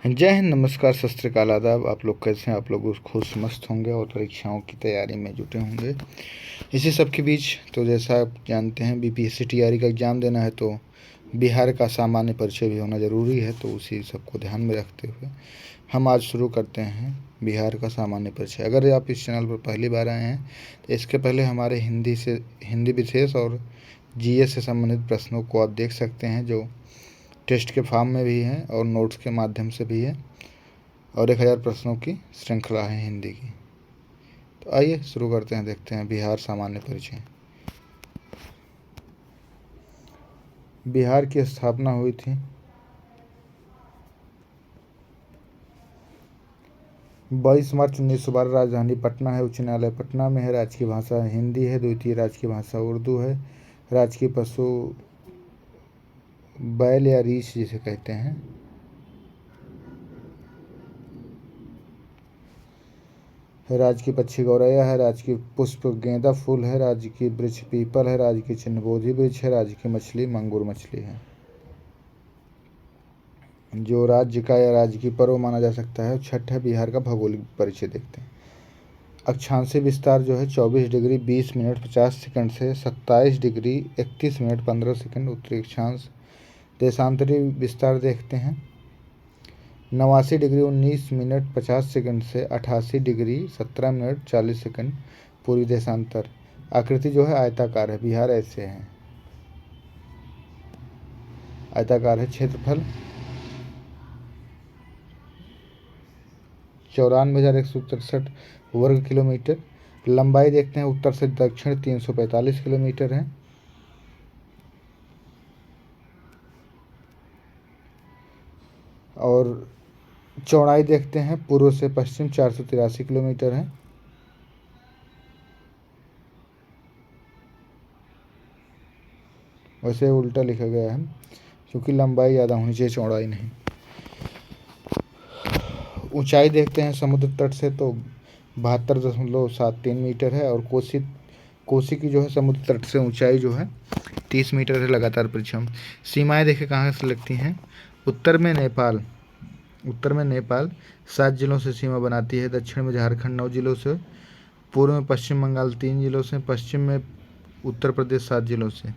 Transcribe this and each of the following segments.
जय हिंद, नमस्कार, सत श्री अकाल, आदाब। आप लोग कैसे हैं? आप लोग खुश मस्त होंगे और परीक्षाओं की तैयारी में जुटे होंगे। इसी सब के बीच तो जैसा आप जानते हैं, बीपीएससी टीआरई का एग्ज़ाम देना है तो बिहार का सामान्य परिचय भी होना ज़रूरी है। तो उसी सबको ध्यान में रखते हुए हम आज शुरू करते हैं बिहार का सामान्य परिचय। अगर आप इस चैनल पर पहली बार आए हैं तो इसके पहले हमारे हिंदी विशेष और जीएस से संबंधित प्रश्नों को आप देख सकते हैं, जो टेस्ट के फॉर्म में भी हैं और नोट्स के माध्यम से भी है, और 1000 प्रश्नों की श्रृंखला है हिंदी की। तो आइए शुरू करते हैं, देखते हैं बिहार सामान्य परिचय। बिहार की स्थापना हुई थी 22 मार्च 1912। राजधानी पटना है। उच्च न्यायालय पटना में है। राजकीय भाषा हिंदी है। द्वितीय राजकीय भाषा उर्दू है। राजकीय पशु बैल या रीछ जिसे कहते हैं। राजकीय पक्षी गौरैया है। राजकीय पुष्प गेंदा फूल है। राजकीय वृक्ष पीपल है। राजकीय चिन्ह बोधि वृक्ष है। राजकीय मछली मंगूर मछली है। जो राज्य का या राज्य की पर्व माना जा सकता है। छठ है। बिहार का भौगोलिक परिचय देखते हैं। अक्षांशीय विस्तार जो है 24 डिग्री 20 मिनट 50 सेकंड से 27 डिग्री 31 मिनट 15 सेकंड उत्तरी अक्षांश। देशांतरी विस्तार देखते हैं 89 डिग्री 19 मिनट 50 सेकंड से 88 डिग्री 17 मिनट 40 सेकंड पूर्वी देशांतर। आकृति जो है आयताकार है। बिहार ऐसे है, आयताकार है। क्षेत्रफल 94,163 वर्ग किलोमीटर। लंबाई देखते हैं उत्तर से दक्षिण 345 किलोमीटर है। और चौड़ाई देखते हैं पूर्व से पश्चिम 483 किलोमीटर है। वैसे उल्टा लिखा गया है क्योंकि लंबाई ज़्यादा होनी चाहिए, चौड़ाई नहीं। ऊंचाई देखते हैं समुद्र तट से तो 72.73 मीटर है। और कोसी की जो है समुद्र तट से ऊंचाई जो है 30 मीटर है। लगातार परिश्रम। सीमाएं देखें कहाँ से लगती हैं। उत्तर में नेपाल 7 जिलों से सीमा बनाती है। दक्षिण में झारखंड 9 जिलों से। पूर्व में पश्चिम बंगाल 3 जिलों से। पश्चिम में उत्तर प्रदेश 7 जिलों से।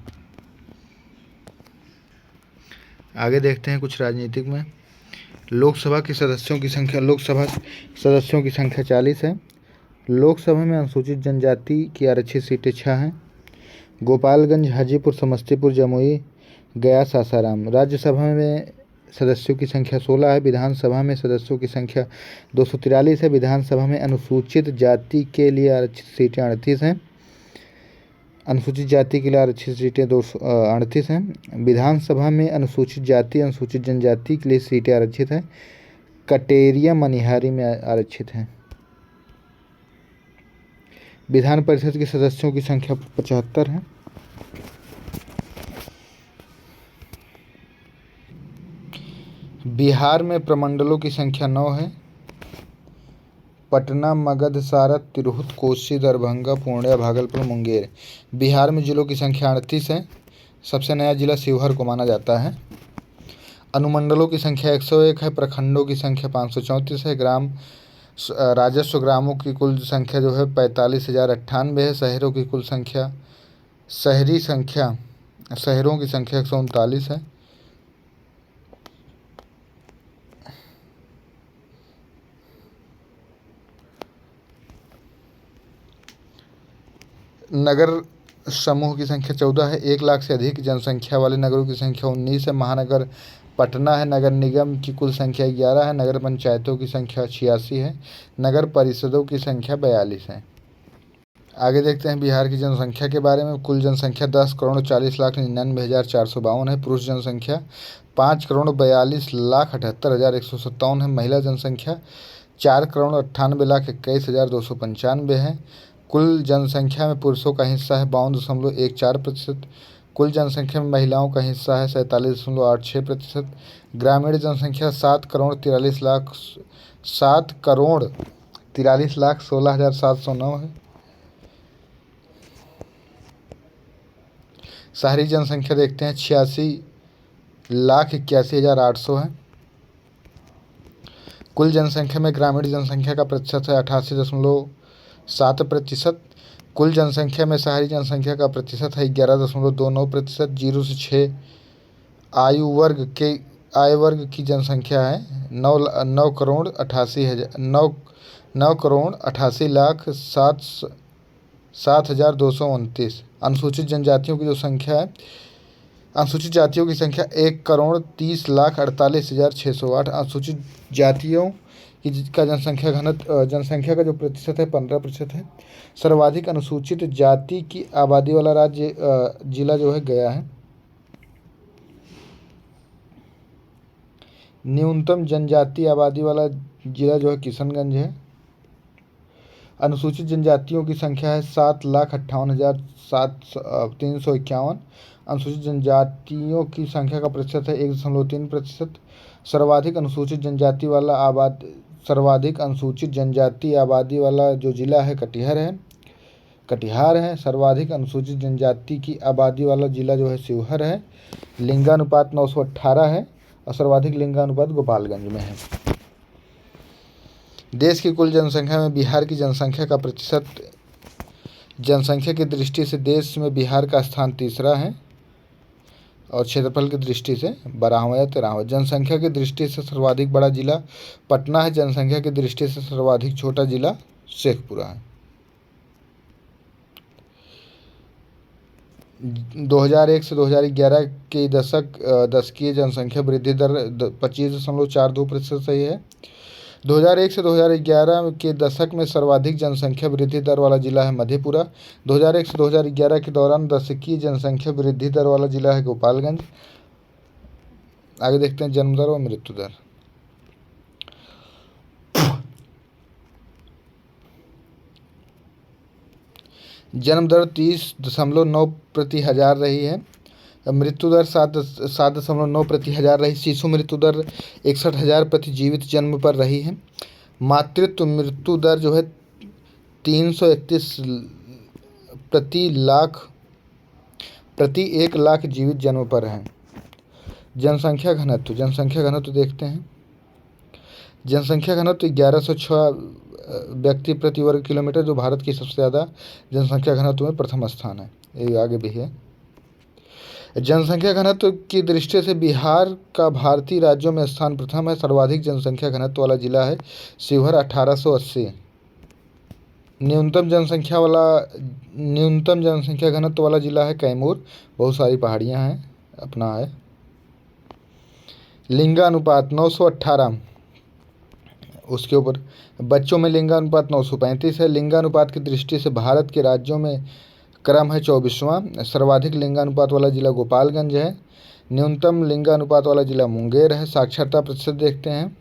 आगे देखते हैं कुछ राजनीतिक में। लोकसभा सदस्यों की संख्या 40 है। लोकसभा में अनुसूचित जनजाति की आरक्षित सीटें 6 हैं। गोपालगंज, हाजीपुर, समस्तीपुर, जमुई, गया, सासाराम। राज्यसभा में सदस्यों की संख्या 16 है। विधानसभा में सदस्यों की संख्या 243 है। विधानसभा में अनुसूचित जाति के लिए आरक्षित सीटें 38 हैं। अनुसूचित जाति के लिए आरक्षित सीटें 238 हैं। विधानसभा में अनुसूचित जाति अनुसूचित जनजाति के लिए सीटें आरक्षित हैं। कटेरिया मनिहारी में आरक्षित हैं। विधान परिषद के सदस्यों की संख्या 75 है। बिहार में प्रमंडलों की संख्या 9 है। पटना, मगध, सारण, तिरहुत, कोसी, दरभंगा, पूर्णिया, भागलपुर, मुंगेर। बिहार में जिलों की संख्या 38 है। सबसे नया जिला शिवहर को माना जाता है। अनुमंडलों की संख्या 101 है। प्रखंडों की संख्या 534 है। राजस्व ग्रामों की कुल संख्या जो है 45,098 है। शहरों की संख्या 139 है। नगर समूह की संख्या 14 है। 1 लाख से अधिक जनसंख्या वाले नगरों की संख्या 19 है। महानगर पटना है। नगर निगम की कुल संख्या 11 है। नगर पंचायतों की संख्या 86 है। नगर परिषदों की संख्या 42 है। आगे देखते हैं बिहार की जनसंख्या के बारे में। कुल जनसंख्या 10,40,99,452 है। पुरुष जनसंख्या 5,42,78,157 है। महिला जनसंख्या 4,98,21,295 है। कुल जनसंख्या में पुरुषों का हिस्सा है 52.14%। कुल जनसंख्या में महिलाओं का हिस्सा है 47.86%। ग्रामीण जनसंख्या 7,43,16,709 है। शहरी जनसंख्या देखते हैं 86,81,800 है। कुल जनसंख्या में ग्रामीण जनसंख्या का प्रतिशत है 88.7%। कुल जनसंख्या में शहरी जनसंख्या का प्रतिशत है 11.29%। 0 से 6 आयु वर्ग की जनसंख्या है 9,88,07,7,229। अनुसूचित जनजातियों की जो संख्या है, अनुसूचित जातियों की संख्या 1,30,48,608। अनुसूचित जातियों का जनसंख्या का जो प्रतिशत है 15% है। सर्वाधिक अनुसूचित जाति की आबादी वाला जिला जो है गया है। न्यूनतम जनजातीय आबादी वाला जिला जो है किशनगंज है। अनुसूचित जनजातियों की संख्या है 7,58,351। अनुसूचित जनजातियों की संख्या का प्रतिशत है 1.3%। सर्वाधिक अनुसूचित जनजाति आबादी वाला जो जिला है कटिहार है। सर्वाधिक अनुसूचित जनजाति की आबादी वाला जिला जो है शिवहर है। लिंगानुपात 918 है और सर्वाधिक लिंगानुपात गोपालगंज में है। देश की कुल जनसंख्या में बिहार की जनसंख्या का प्रतिशत, जनसंख्या की दृष्टि से देश में बिहार का स्थान तीसरा है और क्षेत्रफल की दृष्टि से 12वां या 13वां। जनसंख्या की दृष्टि से सर्वाधिक बड़ा जिला पटना है। जनसंख्या की दृष्टि से सर्वाधिक छोटा जिला शेखपुरा है। 2001 से 2011 के दशकीय जनसंख्या वृद्धि दर 25.42% सही है। 2001 से 2011 के दशक में सर्वाधिक जनसंख्या वृद्धि दर वाला जिला है मधेपुरा। 2001 से 2011 के दौरान दशकीय जनसंख्या वृद्धि दर वाला जिला है गोपालगंज। आगे देखते हैं जन्म दर और मृत्यु दर। जन्म दर 30.9 प्रति हजार रही है। मृत्यु दर 7.9 प्रति हजार रही। शिशु मृत्यु दर 61,000 प्रति जीवित जन्म पर रही है। मातृत्व मृत्यु दर जो है 331 प्रति 1 लाख जीवित जन्म पर है। जनसंख्या घनत्व देखते हैं। जनसंख्या घनत्व 1106 व्यक्ति प्रति वर्ग किलोमीटर, जो भारत की सबसे ज़्यादा जनसंख्या घनत्व में प्रथम स्थान है। ये आगे भी है। जनसंख्या घनत्व की दृष्टि से बिहार का भारतीय राज्यों में स्थान प्रथम है। सर्वाधिक जनसंख्या घनत्व वाला जिला है शिवहर 1880। न्यूनतम जनसंख्या घनत्व वाला जिला है कैमूर। बहुत सारी पहाड़ियाँ हैं, अपना है। लिंगानुपात 918। उसके ऊपर बच्चों में लिंगानुपात 935 है। लिंगानुपात की दृष्टि से भारत के राज्यों में क्रम है 24वां। सर्वाधिक लिंगानुपात वाला जिला गोपालगंज है। न्यूनतम लिंगानुपात वाला जिला मुंगेर है। साक्षरता प्रतिशत देखते हैं।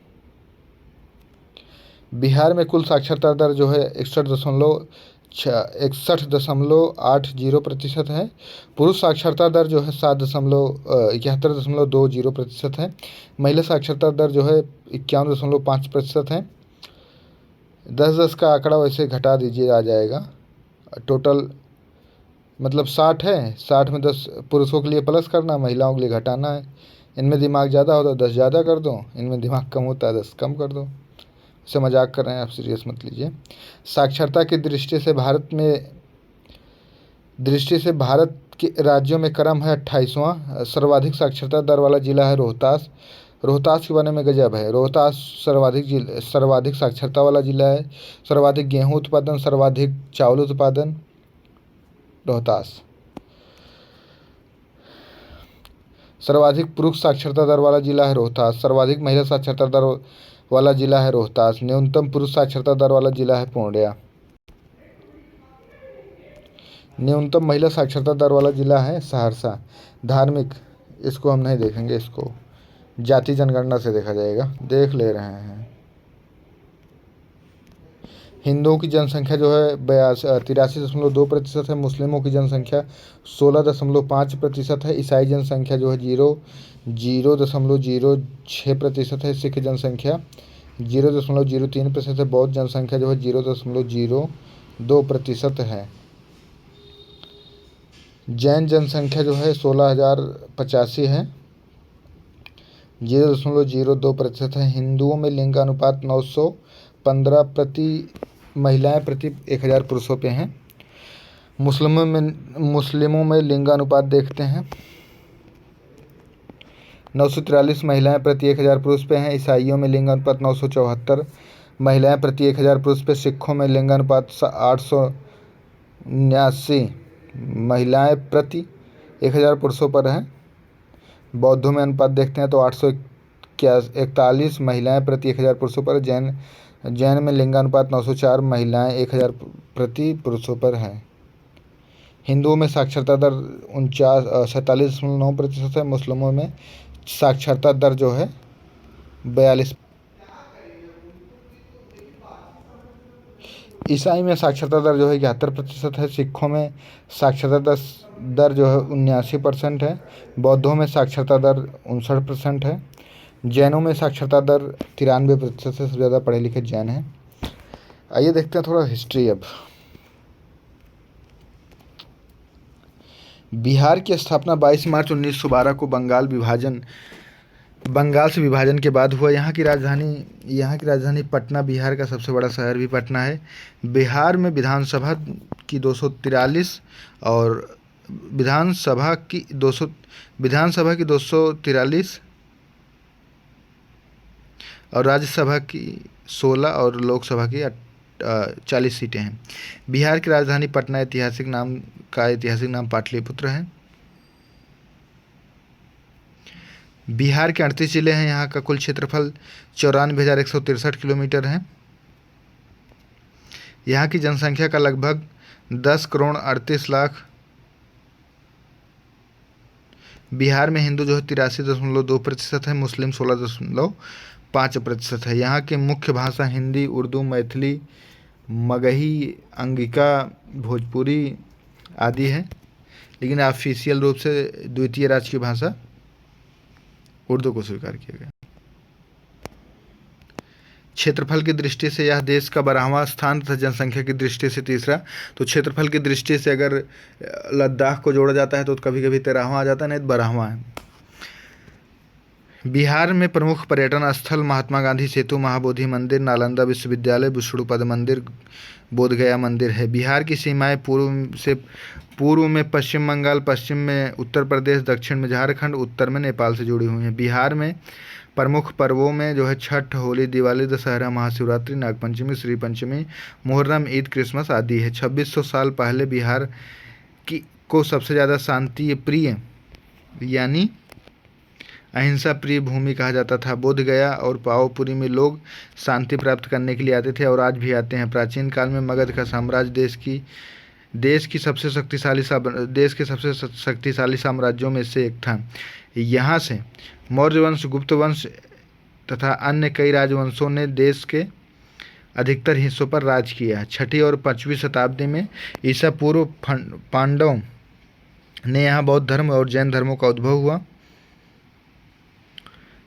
बिहार में कुल साक्षरता दर जो है 61.80% है। पुरुष साक्षरता दर जो है 71.20% है। महिला साक्षरता दर जो है 51.5% है। 10-10 का आंकड़ा वैसे घटा दीजिए, आ जाएगा। टोटल मतलब 60 है। 60 में 10 पुरुषों के लिए प्लस करना, महिलाओं के लिए घटाना है। इनमें दिमाग ज़्यादा होता है 10 ज़्यादा कर दो, इनमें दिमाग कम होता है 10 कम कर दो। से मजाक कर रहे हैं आप, सीरियस मत लीजिए। साक्षरता की दृष्टि से भारत के राज्यों में क्रम है 28वां। सर्वाधिक साक्षरता दर वाला जिला है रोहतास। रोहतास के बारे में गजब है। रोहतास सर्वाधिक साक्षरता वाला जिला है। सर्वाधिक गेहूं उत्पादन, सर्वाधिक चावल उत्पादन रोहतास। सर्वाधिक पुरुष साक्षरता दर वाला जिला है रोहतास। सर्वाधिक महिला साक्षरता दर वाला जिला है रोहतास। न्यूनतम पुरुष साक्षरता दर वाला जिला है पूर्णिया। न्यूनतम महिला साक्षरता दर वाला जिला है सहरसा। धार्मिक, इसको हम नहीं देखेंगे, इसको जाति जनगणना से देखा जाएगा, देख ले रहे हैं। हिंदुओं की जनसंख्या जो है 83.2% है। मुस्लिमों की जनसंख्या 16.5% है। ईसाई जनसंख्या जो है 0.06% है। सिख जनसंख्या 0.03% है। बौद्ध जनसंख्या जो है 0.02% है। जैन जनसंख्या जो है 16,085 है। 0.02% है। हिंदुओं में लिंगानुपात 915 प्रति महिलाएं प्रति 1000 पुरुषों पे हैं। मुस्लिमों में लिंगानुपात देखते हैं, 943 महिलाएं प्रति 1000 पुरुष पे हैं। ईसाइयों में लिंगानुपात 974 महिलाएं प्रति 1000 पुरुष पे। सिखों में लिंगानुपात 879 महिलाएं प्रति 1000 पुरुषों पर है। बौद्धों में अनुपात देखते हैं तो 841 महिलाएं प्रति 1000 पुरुषों पर। जैन में लिंगानुपात 904 महिलाएं 1000 प्रति पुरुषों पर है। हिंदुओं में साक्षरता दर 47.9% है। मुस्लिमों में साक्षरता दर जो है 42। ईसाई में साक्षरता दर जो है 71% है। सिखों में साक्षरता दर जो है 79% है। बौद्धों में साक्षरता दर 59% है। जैनों में साक्षरता दर 93% से सबसे ज़्यादा पढ़े लिखे जैन हैं। आइए देखते हैं थोड़ा हिस्ट्री अब। बिहार की स्थापना 22 मार्च 1912 को बंगाल से विभाजन के बाद हुआ। यहाँ की राजधानी पटना, बिहार का सबसे बड़ा शहर भी पटना है। बिहार में विधानसभा की 243 और विधानसभा की 243 और राज्यसभा की 16 और लोकसभा की 40 सीटें हैं। बिहार की राजधानी पटना ऐतिहासिक नाम पाटलिपुत्र है। बिहार के 38 जिले हैं। यहाँ का कुल क्षेत्रफल 94,163 किलोमीटर है। यहाँ की जनसंख्या का लगभग 10,38,00,000। बिहार में हिंदू जो है 83.2% है, मुस्लिम 16.5% है। यहाँ की मुख्य भाषा हिंदी, उर्दू, मैथिली, मगही, अंगिका, भोजपुरी आदि है, लेकिन ऑफिशियल रूप से द्वितीय राजकीय भाषा उर्दू को स्वीकार किया गया। क्षेत्रफल की दृष्टि से यह देश का 12वां स्थान तथा जनसंख्या की दृष्टि से तीसरा। तो क्षेत्रफल की दृष्टि से अगर लद्दाख को जोड़ा जाता है तो कभी कभी 13वां आ जाता है, नहीं तो 12वां है। बिहार में प्रमुख पर्यटन स्थल महात्मा गांधी सेतु, महाबोधि मंदिर, नालंदा विश्वविद्यालय, विष्णुपद मंदिर, बोधगया मंदिर है। बिहार की सीमाएं पूर्व में पश्चिम बंगाल, पश्चिम में उत्तर प्रदेश, दक्षिण में झारखंड, उत्तर में नेपाल से जुड़ी हुई हैं। बिहार में प्रमुख पर्वों में जो है छठ, होली, दिवाली, दशहरा, महाशिवरात्रि, नागपंचमी, श्री पंचमी, मुहर्रम, ईद, क्रिसमस आदि है। 2600 साल पहले बिहार को सबसे ज़्यादा शांति प्रिय यानी अहिंसा प्रिय भूमि कहा जाता था। बोधगया और पावापुरी में लोग शांति प्राप्त करने के लिए आते थे और आज भी आते हैं। प्राचीन काल में मगध का साम्राज्य देश के सबसे शक्तिशाली साम्राज्यों में से एक था। यहाँ से मौर्य वंश, गुप्त वंश तथा अन्य कई राजवंशों ने देश के अधिकतर हिस्सों पर राज किया। 6वीं और 5वीं शताब्दी में ईसा पूर्व पांडवों ने यहाँ बौद्ध धर्म और जैन धर्मों का उद्भव हुआ।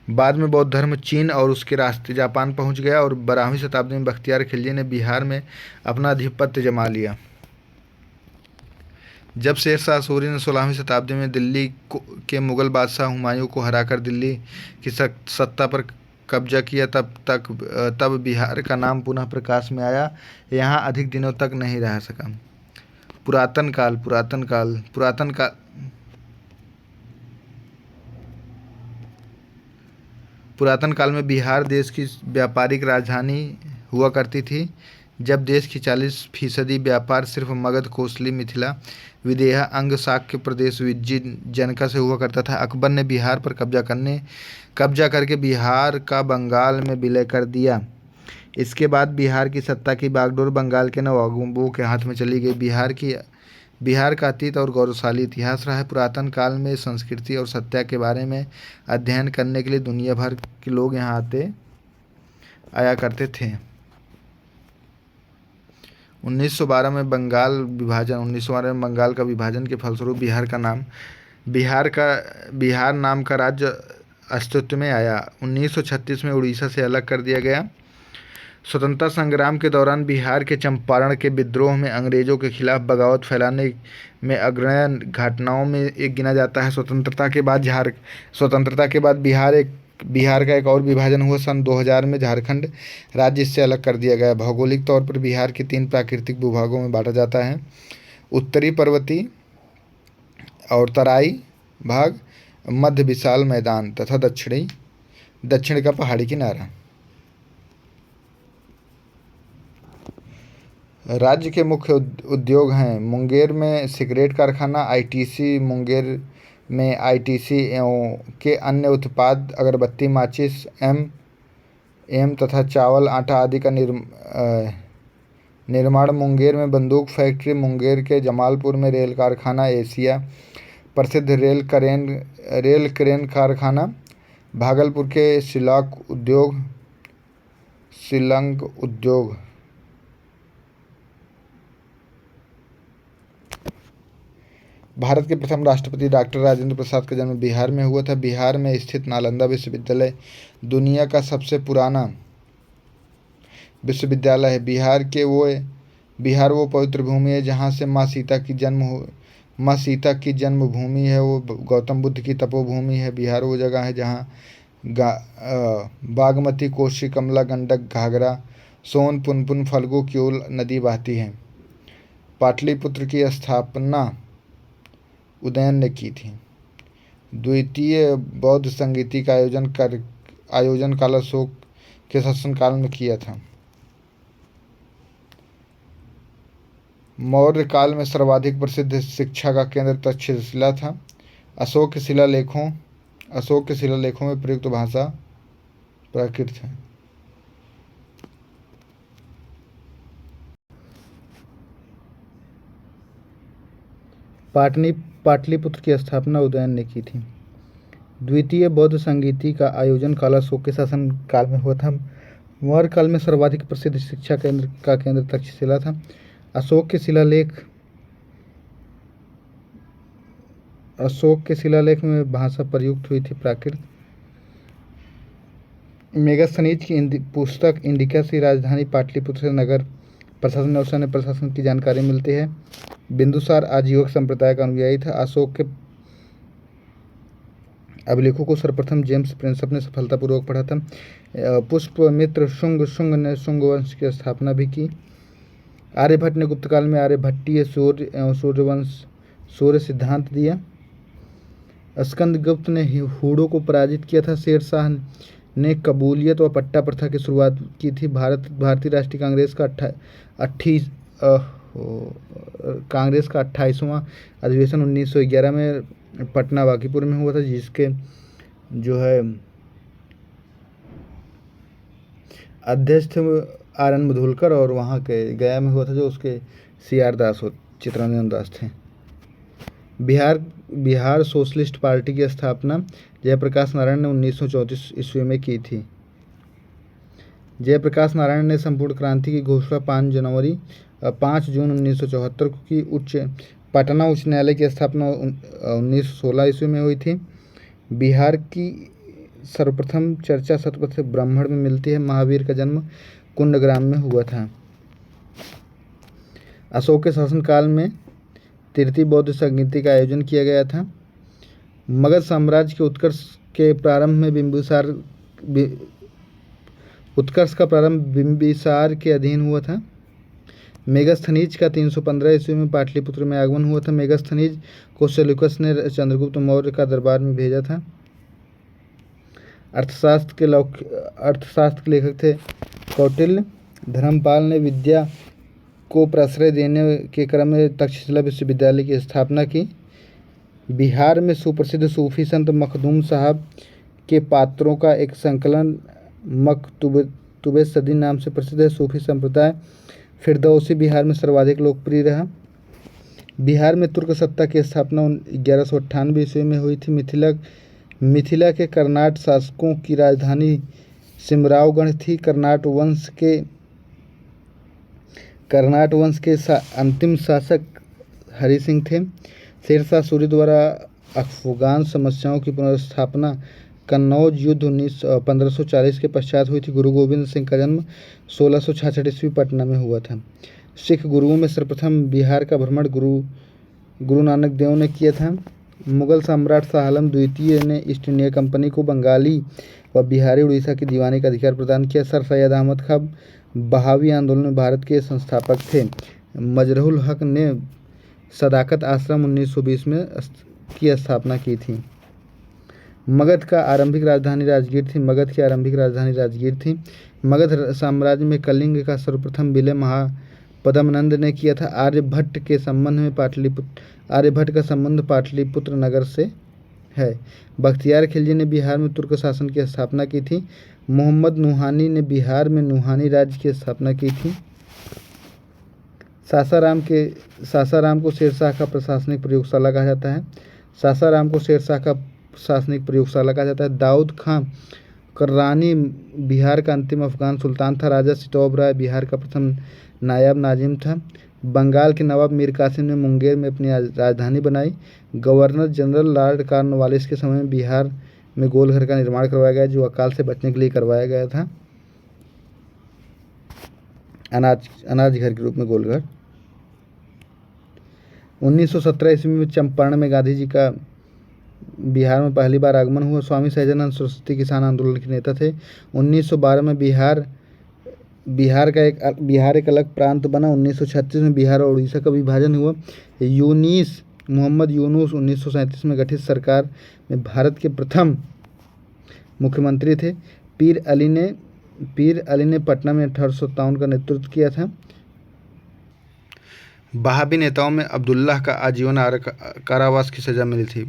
बाद में बौद्ध धर्म चीन और उसके रास्ते जापान पहुंच गया और 12वीं शताब्दी में बख्तियार खिलजी ने बिहार में अपना आधिपत्य जमा लिया। जब शेर शाह सूरी ने 16वीं शताब्दी में दिल्ली के मुगल बादशाह हुमायूं को हराकर दिल्ली की सत्ता पर कब्जा किया तब बिहार का नाम पुनः प्रकाश में आया। यहाँ अधिक दिनों तक नहीं रह सका। पुरातन काल में बिहार देश की व्यापारिक राजधानी हुआ करती थी। जब देश की 40% व्यापार सिर्फ मगध, कोसली, मिथिला, विदेहा, अंग, शाक्य प्रदेश, विज्जी, जनका से हुआ करता था। अकबर ने बिहार पर कब्जा करके बिहार का बंगाल में विलय कर दिया। इसके बाद बिहार की सत्ता की बागडोर बंगाल के नवाबों के हाथ में चली गई। बिहार का अतीत और गौरवशाली इतिहास रहा है। पुरातन काल में संस्कृति और सत्ता के बारे में अध्ययन करने के लिए दुनिया भर के लोग यहाँ आया करते थे। 1912 में बंगाल का विभाजन के फलस्वरूप बिहार नाम का राज्य अस्तित्व में आया। 1936 में उड़ीसा से अलग कर दिया गया। स्वतंत्रता संग्राम के दौरान बिहार के चंपारण के विद्रोह में अंग्रेजों के खिलाफ बगावत फैलाने में अग्रणी घटनाओं में एक गिना जाता है। स्वतंत्रता के बाद बिहार एक बिहार का एक और विभाजन हुआ सन 2000 में। झारखंड राज्य इससे अलग कर दिया गया। भौगोलिक तौर पर बिहार के 3 प्राकृतिक भूभागों में बांटा जाता है: उत्तरी पर्वतीय और तराई भाग, मध्य विशाल मैदान तथा दक्षिण का पहाड़ी किनारा। राज्य के मुख्य उद्योग हैं: मुंगेर में सिगरेट कारखाना, आईटीसी मुंगेर में आईटीसी एवं के अन्य उत्पाद, अगरबत्ती, माचिस, एम तथा चावल आटा आदि का निर्माण। मुंगेर में बंदूक फैक्ट्री, मुंगेर के जमालपुर में रेल कारखाना, एशिया प्रसिद्ध रेल क्रेन कारखाना, भागलपुर के शिलंग उद्योग। भारत के प्रथम राष्ट्रपति डॉक्टर राजेंद्र प्रसाद का जन्म बिहार में हुआ था। बिहार में स्थित नालंदा विश्वविद्यालय दुनिया का सबसे पुराना विश्वविद्यालय है। बिहार वो पवित्र भूमि है जहाँ से माँ सीता की जन्मभूमि है। वो गौतम बुद्ध की तपोभूमि है। बिहार वो जगह है जहाँ बागमती, कोसी, कमला, गंडक, घाघरा, सोन, पुनपुन, फल्गु, क्योल नदी बहती है। पाटलिपुत्र की स्थापना उदयन ने की थी। द्वितीय बौद्ध संगीति का आयोजन काल अशोक के शासनकाल में किया था। मौर्य काल में सर्वाधिक प्रसिद्ध शिक्षा का केंद्र तक्षशिला था। अशोक के शिलालेखों में प्रयुक्त भाषा प्राकृत है। पाटलिपुत्र की स्थापना उदयन ने की थी। द्वितीय बौद्ध संगीति का आयोजन काल अशोक के शासन काल में हुआ था। मौर्य काल में सर्वाधिक प्रसिद्ध शिक्षा का केंद्र तक्षशिला था। अशोक के शिलालेख में भाषा प्रयुक्त हुई थी प्राकृत। मेगास्थनीज की पुस्तक इंडिका से राजधानी पाटलिपुत्र से नगर प्रशासन और सैन्य प्रशासन की जानकारी मिलती है। बिंदुसार आजीवक संप्रदाय का अनुयायी था। अशोक के अभिलेखों को सर्वप्रथम जेम्स प्रिंसप ने सफलतापूर्वक पढ़ा था। पुष्यमित्र शुंग ने शुंग वंश की स्थापना भी की। आर्यभट्ट ने गुप्त काल में आर्यभट्टीय सूर्य सिद्धांत दिया। स्कंदगुप्त ने हूणों को पराजित किया था। शेरशाह ने कबूलियत व पट्टा प्रथा की शुरुआत की थी। भारतीय राष्ट्रीय कांग्रेस का 28वां अधिवेशन 1911 में पटना बांकीपुर में हुआ था, जिसके अध्यक्ष थे आर एन मधुलकर, और वहाँ के गया में हुआ था जो उसके CR दास चित्तरंजन दास थे। बिहार सोशलिस्ट पार्टी की स्थापना जयप्रकाश नारायण ने 1934 ईस्वी में की थी। जयप्रकाश नारायण ने संपूर्ण क्रांति की घोषणा 5 जून 1974 को की। पटना उच्च न्यायालय की स्थापना 1916 ईस्वी में हुई थी। बिहार की सर्वप्रथम चर्चा शतपथ ब्राह्मण में मिलती है। महावीर का जन्म कुंडग्राम में हुआ था। अशोक के शासनकाल में तृतीय बौद्ध संगीति का आयोजन किया गया था। मगध साम्राज्य के उत्कर्ष का प्रारंभ बिंबिसार के अधीन हुआ था। मेगास्थनीज का 315 ईस्वी में पाटलिपुत्र में आगमन हुआ था। मेगास्थनीज को सेल्यूकस ने चंद्रगुप्त मौर्य का दरबार में भेजा था। अर्थशास्त्र के लेखक थे कौटिल्य। धर्मपाल ने विद्या को प्रश्रय देने के क्रम में तक्षशिला विश्वविद्यालय की स्थापना की। बिहार में सुप्रसिद्ध सूफी संत मखदूम साहब के पात्रों का एक संकलन मकतूबे सदी नाम से प्रसिद्ध है। सूफी संप्रदाय फिरदौसी बिहार में सर्वाधिक लोकप्रिय रहा। बिहार में तुर्क सत्ता की स्थापना 1198 ईस्वी में हुई थी। मिथिला के कर्नाट शासकों की राजधानी सिमरावगढ़ थी। कर्नाट वंश के अंतिम शासक हरि सिंह थे। शेरशाह सूरी द्वारा अफगान समस्याओं की पुनर्स्थापना कन्नौज युद्ध 1540 के पश्चात हुई थी। गुरु गोविंद सिंह का जन्म 1666 ईस्वी पटना में हुआ था। सिख गुरुओं में सर्वप्रथम बिहार का भ्रमण गुरु नानक देव ने किया था। मुगल सम्राट शाह आलम द्वितीय ने ईस्ट इंडिया कंपनी को बंगाली व बिहारी उड़ीसा की दीवानी का अधिकार प्रदान किया। सर सैयद अहमद खां बहावी आंदोलन में भारत के संस्थापक थे। मजरूल हक ने सदाकत आश्रम 1920 में की स्थापना की थी। मगध का आरंभिक राजधानी राजगीर थी। मगध की आरंभिक राजधानी राजगीर थी। मगध साम्राज्य में कलिंग का सर्वप्रथम विलय महापद्मनंद ने किया था। आर्यभट्ट का संबंध पाटलिपुत्र नगर से है। बख्तियार खिलजी ने बिहार में तुर्क शासन की स्थापना की थी। मोहम्मद नुहानी ने बिहार में नुहानी राज्य की स्थापना की थी। सासाराम को शेरशाह का प्रशासनिक प्रयोगशाला कहा जाता है। दाऊद खां कर्रानी बिहार का अंतिम अफगान सुल्तान था। राजा सितौब राय बिहार का प्रथम नायब नाजिम था। बंगाल के नवाब मीर कासिम ने मुंगेर में अपनी राजधानी बनाई। गवर्नर जनरल लॉर्ड कॉर्नवालिस के समय में बिहार में गोलघर का निर्माण करवाया गया, जो अकाल से बचने के लिए करवाया गया था। अनाज घर के रूप में गोलघर। 1917 ईस्वी में चंपारण में गांधी जी का बिहार में पहली बार आगमन हुआ। स्वामी सहजानंद सरस्वती किसान आंदोलन के नेता थे। 1912 में बिहार एक अलग प्रांत बना। 1936 में बिहार और उड़ीसा का विभाजन हुआ। मोहम्मद यूनुस 1937 में गठित सरकार में भारत के प्रथम मुख्यमंत्री थे। पीर अली ने पटना में 1857 का नेतृत्व किया था। बहावी नेताओं में अब्दुल्लाह को आजीवन कारावास की सज़ा मिली थी।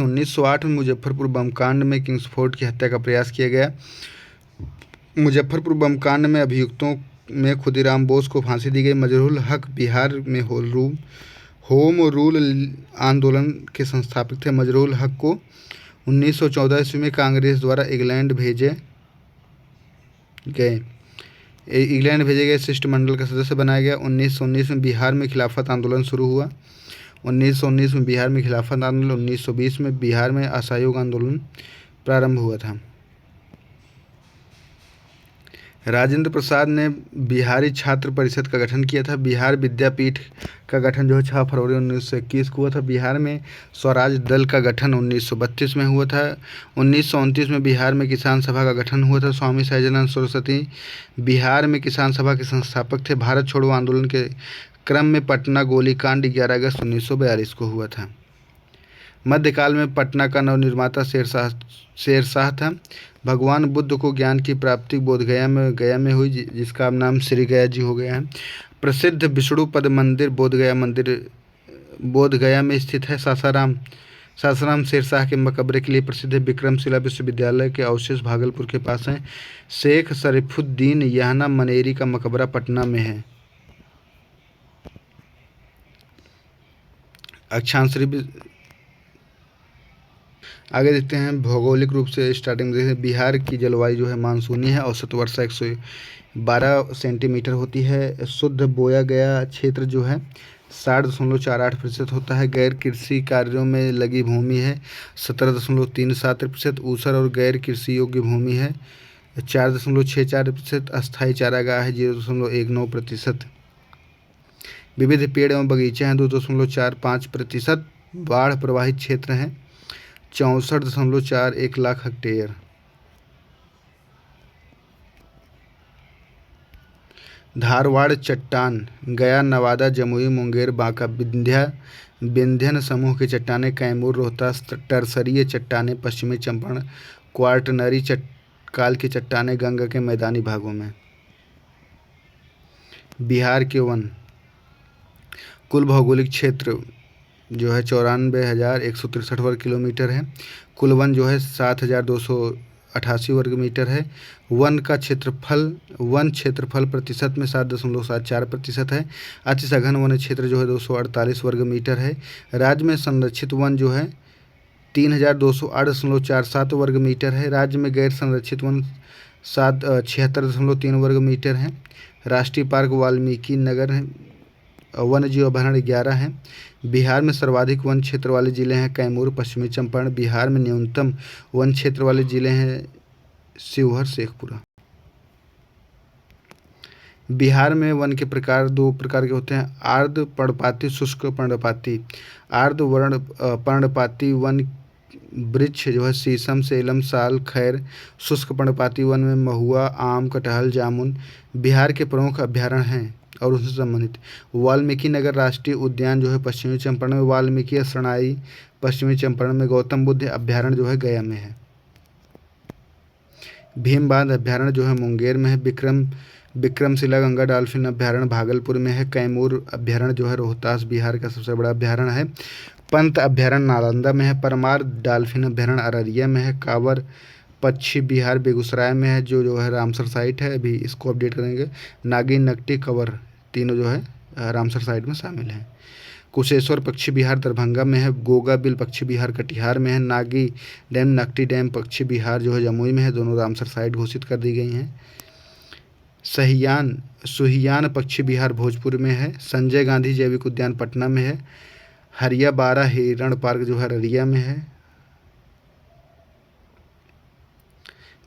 1908 में मुजफ्फरपुर बम कांड में किंग्सफोर्ड की हत्या का प्रयास किया गया। मुजफ्फरपुर बम कांड में अभियुक्तों में खुदीराम बोस को फांसी दी गई। मजरूल हक बिहार में होम रूल आंदोलन के संस्थापक थे। मजरूल हक को 1914 ईस्वी में कांग्रेस द्वारा इंग्लैंड भेजे गए शिष्टमंडल का सदस्य बनाया गया। 1919 में बिहार में खिलाफत आंदोलन शुरू हुआ। 1920 में बिहार में असहयोग आंदोलन प्रारंभ हुआ था। राजेंद्र प्रसाद ने बिहारी छात्र परिषद का गठन किया था। बिहार विद्यापीठ का गठन जो है 6 फरवरी 1921 को हुआ था। बिहार में स्वराज दल का गठन 1932 में हुआ था। 1929 में बिहार में किसान सभा का गठन हुआ था। स्वामी सहजानंद सरस्वती बिहार में किसान सभा के संस्थापक थे। भारत छोड़ो आंदोलन के क्रम में पटना गोलीकांड 11 अगस्त 1942 को हुआ था। मध्यकाल में पटना का नवनिर्माता शेरशाह था। भगवान बुद्ध को ज्ञान की प्राप्ति गया में हुई, जिसका नाम श्री गया जी हो गया है। प्रसिद्ध विष्णुपद मंदिर बोधगया में स्थित है। सासाराम शेरशाह के मकबरे के लिए प्रसिद्ध है। विक्रमशिला विश्वविद्यालय के अवशेष भागलपुर के पास हैं। शेख शरीफुद्दीन यहाना मनेरी का मकबरा पटना में है। अक्षांशरी आगे देखते हैं। भौगोलिक रूप से स्टार्टिंग में देखते हैं। बिहार की जलवायु जो है मानसूनी है। औसत वर्षा 112 सेंटीमीटर होती है। शुद्ध बोया गया क्षेत्र जो है 60.48% होता है। गैर कृषि कार्यों में लगी भूमि है 17.37%। ऊसर और गैर कृषि योग्य भूमि है 4.64%। अस्थायी चारागाह है 0.19%। विविध पेड़ एवं बगीचे हैं 2.45%। बाढ़ प्रभावित क्षेत्र हैं 64.41 लाख हेक्टेयर। धारवाड़ चट्टान गया, नवादा, जमुई, मुंगेर, बांका, विंध्यन समूह की चट्टानें, कैमूर, रोहतास, टरसरीय चट्टानें, पश्चिमी चंपारण, क्वार्टनरी काल की चट्टानें गंगा के मैदानी भागों में। बिहार के वन कुल भौगोलिक क्षेत्र जो है 94,163 वर्ग किलोमीटर है। कुल वन जो है 7,288 वर्ग मीटर है। वन क्षेत्रफल प्रतिशत में 7.74% है। अति सघन वन क्षेत्र जो है 248 वर्ग मीटर है। राज्य में संरक्षित वन जो है 3,208.47 वर्ग मीटर है। राज्य में गैर संरक्षित वन 76.3 वर्ग मीटर है। राष्ट्रीय पार्क वाल्मीकि नगर वन्य जीव अभयारण्य 11 है। बिहार में सर्वाधिक वन क्षेत्र वाले जिले हैं कैमूर, पश्चिमी चंपारण। बिहार में न्यूनतम वन क्षेत्र वाले जिले हैं शिवहर, शेखपुरा। बिहार में वन के प्रकार 2 प्रकार के होते हैं। आर्द्र पर्णपाती, शुष्क पर्णपाती। आर्द्र पर्णपाती वन वृक्ष जो है शीशम, सेलम, साल, खैर। शुष्क पर्णपाती वन में महुआ, आम, कटहल, जामुन बिहार के प्रमुख अभ्यारण्य हैं। और उससे संबंधित वाल्मीकि नगर राष्ट्रीय उद्यान जो है पश्चिमी चंपारण में, वाल्मीकि शरणाई पश्चिमी चंपारण में, गौतम बुद्ध अभ्यारण्य जो है गया में है, भीम बांध अभ्यारण्य जो है मुंगेर में है, विक्रमशिला गंगा डॉल्फिन अभ्यारण्य भागलपुर में है, कैमूर अभ्यारण्य जो है रोहतास बिहार का सबसे बड़ा अभ्यारण्य है, पंत अभ्यारण्य नालंदा में है, परमार डॉल्फिन अभ्यारण्य अररिया में है, कांवर पक्षी बिहार बेगूसराय में है जो है रामसर साइट है, अभी इसको अपडेट करेंगे। नागिन, नकटी, कंवर तीनों जो है रामसर साइट में शामिल हैं। कुशेश्वर पक्षी बिहार दरभंगा में है, गोगा बिल पक्षी बिहार कटिहार में है, नागी डैम, नकटी डैम पक्षी बिहार जो है जमुई में है, दोनों रामसर साइट घोषित कर दी गई हैं। सुहियान पक्षी बिहार भोजपुर में है, संजय गांधी जैविक उद्यान पटना में है, हरिया बारा हिरण पार्क जो है अररिया में है।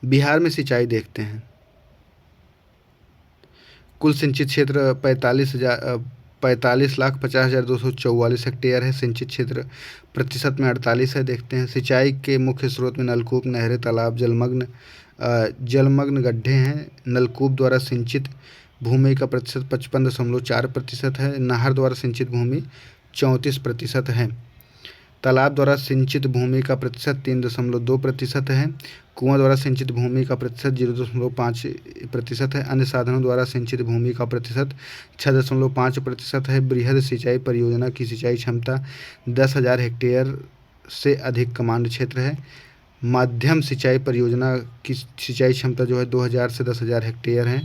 बिहार में सिंचाई देखते हैं। कुल सिंचित क्षेत्र 45,50,244 हेक्टेयर है। सिंचित क्षेत्र प्रतिशत में 48 है। देखते हैं सिंचाई के मुख्य स्रोत में नलकूप, नहरें, तालाब, जलमग्न गड्ढे हैं। नलकूप द्वारा सिंचित भूमि का प्रतिशत 55.4% है। नहर द्वारा सिंचित भूमि 34% है। तालाब द्वारा सिंचित भूमि का प्रतिशत 3.2% है। कुआं द्वारा सिंचित भूमि का प्रतिशत 0.5% है। अन्य साधनों द्वारा सिंचित भूमि का प्रतिशत 6.5% है। बृहद सिंचाई परियोजना की सिंचाई क्षमता 10,000 हेक्टेयर से अधिक कमांड क्षेत्र है। मध्यम सिंचाई परियोजना की सिंचाई क्षमता जो है 2,000 से 10,000 हेक्टेयर है।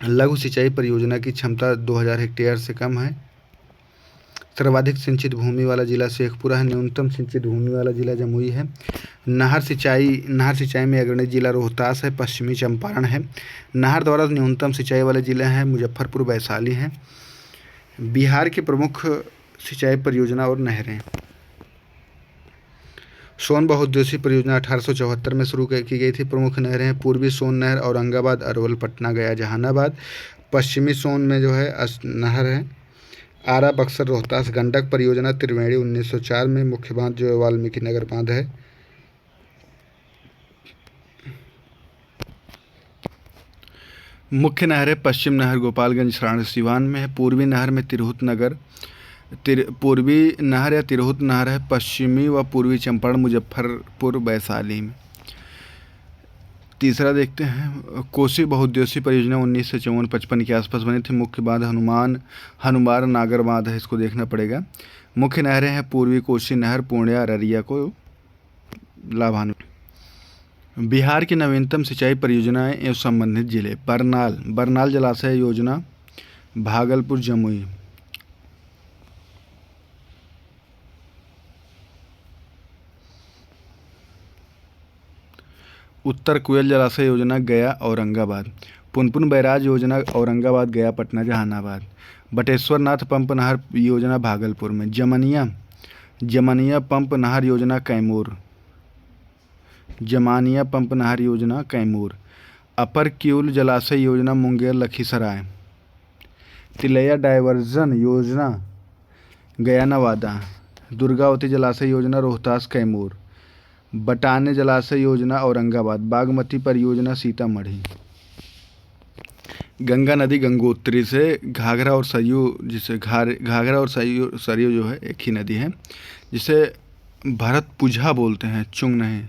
लघु सिंचाई परियोजना की क्षमता 2,000 हेक्टेयर से कम है। सर्वाधिक सिंचित भूमि वाला जिला शेखपुरा है। न्यूनतम सिंचित भूमि वाला जिला जमुई है। नहर सिंचाई में अग्रणी जिला रोहतास है, पश्चिमी चंपारण है। नहर द्वारा न्यूनतम सिंचाई वाले जिले हैं मुजफ्फरपुर, वैशाली हैं। बिहार के प्रमुख सिंचाई परियोजना और नहरें। सोन बहुउद्देशीय परियोजना 1874 में शुरू की गई थी। प्रमुख नहरें हैं पूर्वी सोन नहर, औरंगाबाद, अरवल, पटना, गया, जहानाबाद। पश्चिमी सोन में जो है नहर है आरा, बक्सर, रोहतास। गंडक परियोजना त्रिवेणी 1904 में। मुख्य बांध जो है वाल्मीकि नगर बांध है। मुख्य नहर है पश्चिम नहर गोपालगंज, सराण, सिवान में है। पूर्वी नहर में पूर्वी नहर या तिरहुत नहर है पश्चिमी व पूर्वी चंपारण, मुजफ्फरपुर, वैशाली में। तीसरा देखते हैं कोसी बहुउद्देशीय परियोजना 1954-55 के आसपास बनी थी। मुख्य बांध हनुमान नागर बांध है, इसको देखना पड़ेगा। मुख्य नहरें हैं पूर्वी कोसी नहर, पूर्णिया, अररिया को लाभान्वित। बिहार की नवीनतम सिंचाई परियोजनाएं एवं संबंधित जिले। बरनाल जलाशय योजना भागलपुर, जमुई। उत्तर कोयल जलाशय योजना गया, औरंगाबाद। पुनपुन बैराज योजना औरंगाबाद, गया, पटना, जहानाबाद। बटेश्वर नाथ पंप नहर योजना भागलपुर में। जमानिया पंप नहर योजना कैमूर। अपर किउल जलाशय योजना मुंगेर, लखीसराय। तिलैया डायवर्जन योजना गया, नवादा। दुर्गावती जलाशय योजना रोहतास, कैमूर। बटाने जलाशय योजना औरंगाबाद। बागमती परियोजना सीतामढ़ी। गंगा नदी गंगोत्री से घाघरा और सरयू जो है एक ही नदी है, जिसे भरतपुझा बोलते हैं, चुंग नहीं।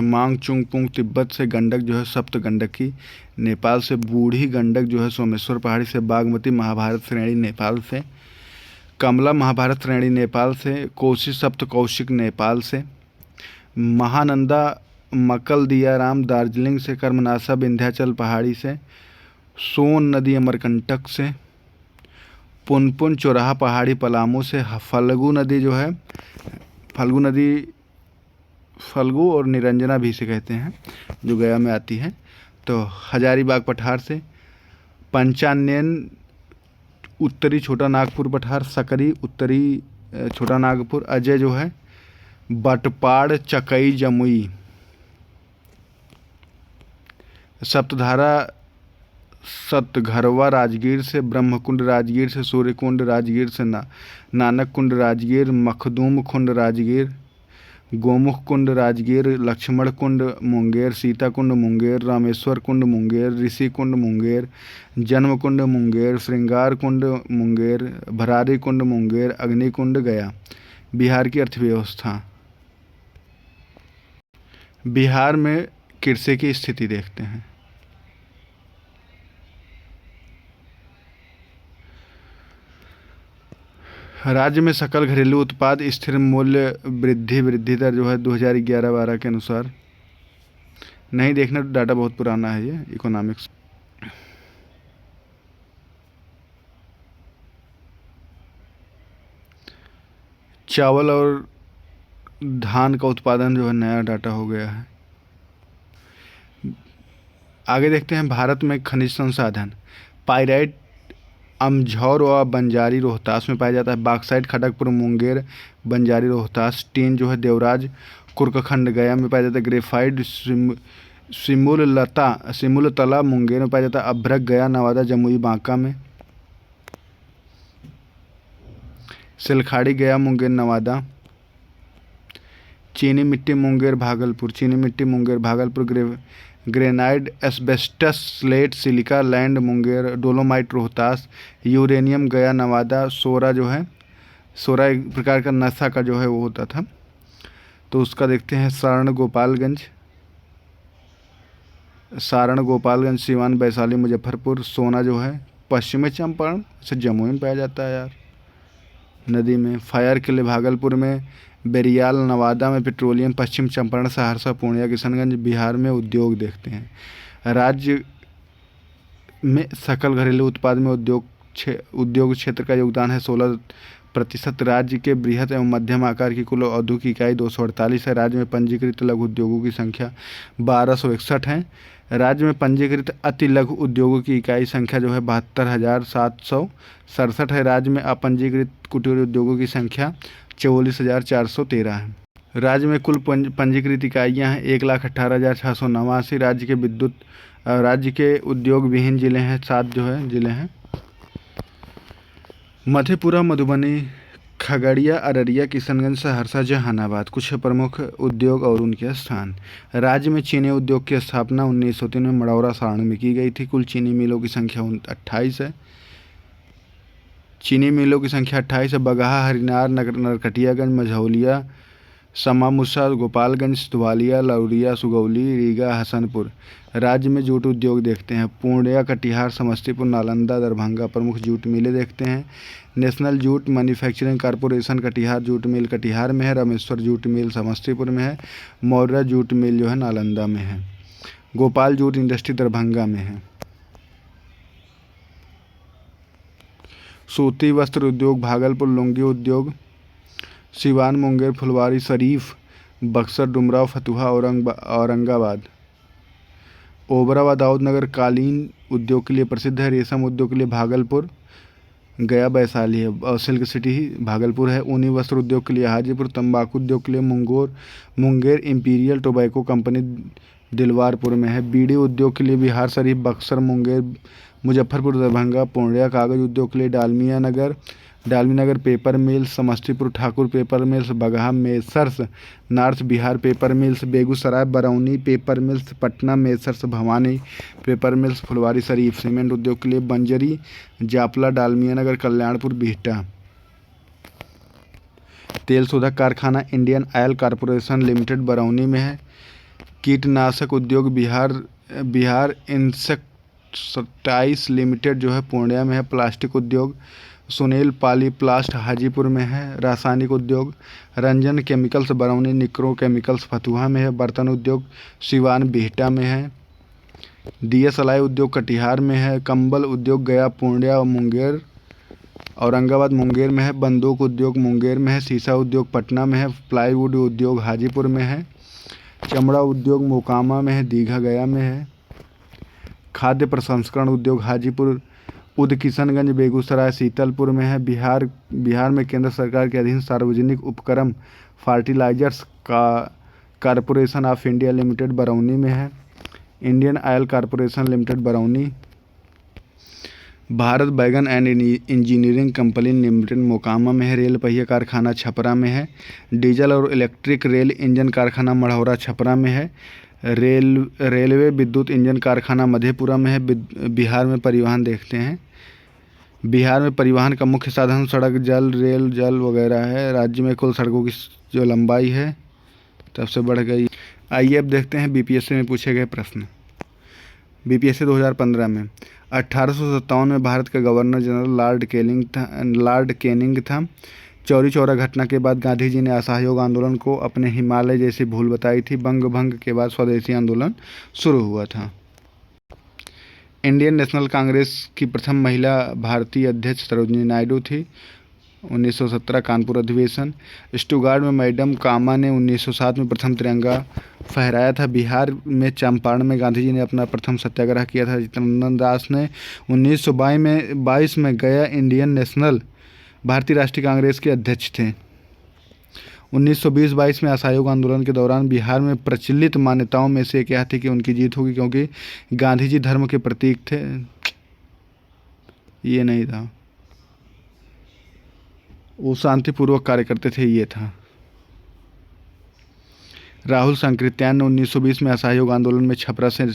मांगचुंगपुंग तिब्बत से। गंडक जो है सप्त गंडकी नेपाल से। बूढ़ी गंडक जो है सोमेश्वर पहाड़ी से। बागमती महाभारत श्रेणी नेपाल से। कमला महाभारत श्रेणी नेपाल से। कोसी सप्त कौशिक नेपाल से। महानंदा मकलदियाराम दार्जिलिंग से। कर्मनाशा विंध्याचल पहाड़ी से। सोन नदी अमरकंटक से। पुनपुन चौराहा पहाड़ी पलामू से। फल्गु नदी जो है फल्गु और निरंजना भी से कहते हैं, जो गया में आती है। तो हजारीबाग पठार से। पंचान्यन उत्तरी छोटा नागपुर पठार। सकरी उत्तरी छोटा नागपुर। अजय जो है बटपाड़, चकई, जमुई। सप्तधारा सतघरवा राजगीर से, ब्रह्मकुंड राजगीर से, सूर्यकुंड राजगीर से, नानक कुंड राजगीर, मखदूम कुंड राजगीर, गोमुख कुंड राजगीर, लक्ष्मण कुंड मुंगेर, सीता कुंड मुंगेर, रामेश्वर कुंड मुंगेर, ऋषि कुंड मुंगेर, जन्म कुंड मुंगेर, श्रृंगार कुंड मुंगेर, भरारी कुंड मुंगेर, अग्निकुंड गया। बिहार की अर्थव्यवस्था। बिहार में कृषि की स्थिति देखते हैं। राज्य में सकल घरेलू उत्पाद स्थिर मूल्य वृद्धि दर जो है 2011-12 के अनुसार, नहीं देखना, डाटा बहुत पुराना है ये इकोनॉमिक्स। चावल और धान का उत्पादन जो है नया डाटा हो गया है। आगे देखते हैं भारत में खनिज संसाधन। पाइराइट अमझौर व बंजारी रोहतास में पाया जाता है। बॉक्साइट खड़गपुर मुंगेर बंजारी रोहतास। टीन जो है देवराज कुर्कखंड गया में पाया जाता है। ग्रेफाइट सिमुलतला मुंगेर में पाया जाता है। अभ्रक गया नवादा जमुई बांका में। सिलखाड़ी गया मुंगेर नवादा। चीनी मिट्टी मुंगेर भागलपुर। चीनी मिट्टी Munger Bhagalpur. Granite asbestos slate silica land Munger. Dolomite Rohtas. Uranium Gaya Nawada. सोरा जो है, सोरा एक प्रकार का नशा का जो है वो होता था, तो उसका देखते हैं। सारण गोपालगंज सीवान वैशाली मुजफ्फरपुर। सोना जो है पश्चिमी चंपारण से जमुई में पाया जाता है यार, नदी में। फायर किले भागलपुर में। बेरियाल नवादा में। पेट्रोलियम पश्चिम चंपारण सहरसा पूर्णिया किशनगंज। बिहार में उद्योग देखते हैं। राज्य में सकल घरेलू उत्पाद में उद्योग क्षेत्र का योगदान है 16%। राज्य के बृहद एवं मध्यम आकार की कुल औद्योगिक इकाई 248 है। राज्य में पंजीकृत लघु उद्योगों की संख्या 1261 है। राज्य में पंजीकृत अति लघु उद्योगों की इकाई संख्या जो है 72,767 है। राज्य में अपंजीकृत कुटीर उद्योगों की संख्या 44,413 है। राज्य में कुल पंजीकृत इकाइयाँ हैं 1,18,689। राज्य के उद्योग विहीन जिले हैं 7 जो है जिले हैं। मधेपुरा मधुबनी खगड़िया अररिया किशनगंज सहरसा जहानाबाद कुछ प्रमुख उद्योग और उनके स्थान। राज्य में चीनी उद्योग की स्थापना 1903 में मढ़ौरा सारण में की गई थी। कुल चीनी मिलों की संख्या 28 है। चीनी मिलों की संख्या 28 है। बगहा हरिनार नरकटियागंज मझौलिया समामुसा गोपालगंज धुवालिया लौरिया सुगौली रीगा हसनपुर। राज्य में जूट उद्योग देखते हैं। पूर्णिया कटिहार समस्तीपुर नालंदा दरभंगा प्रमुख जूट मिलें देखते हैं। National jute manufacturing corporation Katihar jute mill Katihar में है। रामेश्वर जूट मिल समस्तीपुर में है। मौर्या जूट मिल जो है नालंदा में है। गोपाल जूट इंडस्ट्री दरभंगा में है। सूती वस्त्र उद्योग भागलपुर। लुंगी उद्योग सिवान मुंगेर फुलवारी शरीफ बक्सर डुमराव फतुहा औरंगाबाद। ओबरा व दाऊदनगर कालीन उद्योग के लिए प्रसिद्ध है। रेशम उद्योग के लिए भागलपुर गया वैशाली है और सिल्क सिटी भागलपुर है। ऊनी वस्त्र उद्योग के लिए हाजीपुर। तंबाकू उद्योग के लिए Munger imperial tobacco company Dilwarpur में है। बीड़ी उद्योग के लिए बिहार शरीफ बक्सर मुंगेर मुजफ्फरपुर दरभंगा पूर्णिया। कागज उद्योग के लिए Dalmianagar paper mills Samastipur. Thakur paper mills Bagaha. Messrs north Bihar paper mills Begusarai. Barauni paper mills Patna. Messrs Bhavani paper mills Phulwari Sharif. Cement उद्योग के लिए बंजरी जापला डालमिया नगर कल्याणपुर बिहटा। तेल शोधक कारखाना Indian oil corporation limited Barauni में है। कीटनाशक उद्योग बिहार इंसेक्टाइड्स लिमिटेड जो है पूर्णिया में है। प्लास्टिक उद्योग सुनील पॉलीप्लास्ट हाजीपुर में है। रासायनिक उद्योग रंजन केमिकल्स बरौनी। निक्रो केमिकल्स फतुहा में है। बर्तन उद्योग सिवान बिहटा में है। दिया सलाई उद्योग कटिहार में है। कंबल उद्योग गया पूर्णिया और मुंगेर औरंगाबाद मुंगेर में है। बंदूक उद्योग मुंगेर में है। शीशा उद्योग पटना में है। प्लाईवुड उद्योग हाजीपुर में है। चमड़ा उद्योग मोकामा में है। दीघा गया में है। खाद्य प्रसंस्करण उद्योग हाजीपुर किशनगंज बेगूसराय सीतलपुर में है। बिहार में केंद्र सरकार के अधीन सार्वजनिक उपक्रम fertilizers corporation of India limited Barauni में है। Indian oil corporation limited Barauni. Bharat wagon and engineering company limited Mokama में है। रेल पहिया कारखाना छपरा में है। डीजल और इलेक्ट्रिक रेल इंजन कारखाना मढ़ौरा छपरा में है। रेलवे विद्युत इंजन कारखाना मधेपुरा में है। बिहार में परिवहन देखते हैं। बिहार में परिवहन का मुख्य साधन सड़क, जल, रेल, जल वगैरह है। राज्य में कुल सड़कों की जो लंबाई है तब से बढ़ गई। आइए अब देखते हैं बीपीएससी में पूछे गए प्रश्न। बीपीएससी 2015 में 1857 में भारत का गवर्नर जनरल लॉर्ड कैनिंग था। चौरी चौरा घटना के बाद गांधी जी ने असहयोग आंदोलन को अपने हिमालय जैसी भूल बताई थी। बंग भंग के बाद स्वदेशी आंदोलन शुरू हुआ था। इंडियन नेशनल कांग्रेस की प्रथम महिला भारतीय अध्यक्ष सरोजिनी नायडू थी। 1917 कानपुर अधिवेशन। स्टुगार्ड में मैडम कामा ने 1907 में प्रथम तिरंगा फहराया था। बिहार में चंपारण में गांधी जी ने अपना प्रथम सत्याग्रह किया था। जितेंद्र दास ने 1922 में गया इंडियन नेशनल भारतीय राष्ट्रीय कांग्रेस के अध्यक्ष थे। 1920-22 में असहयोग आंदोलन के दौरान बिहार में प्रचलित मान्यताओं में से एक यह थी कि उनकी जीत होगी, क्योंकि गांधी जी धर्म के प्रतीक थे। ये नहीं था, वो शांतिपूर्वक कार्य करते थे, ये था। राहुल सांकृत्यायन ने 1920 में असहयोग आंदोलन में छपरा से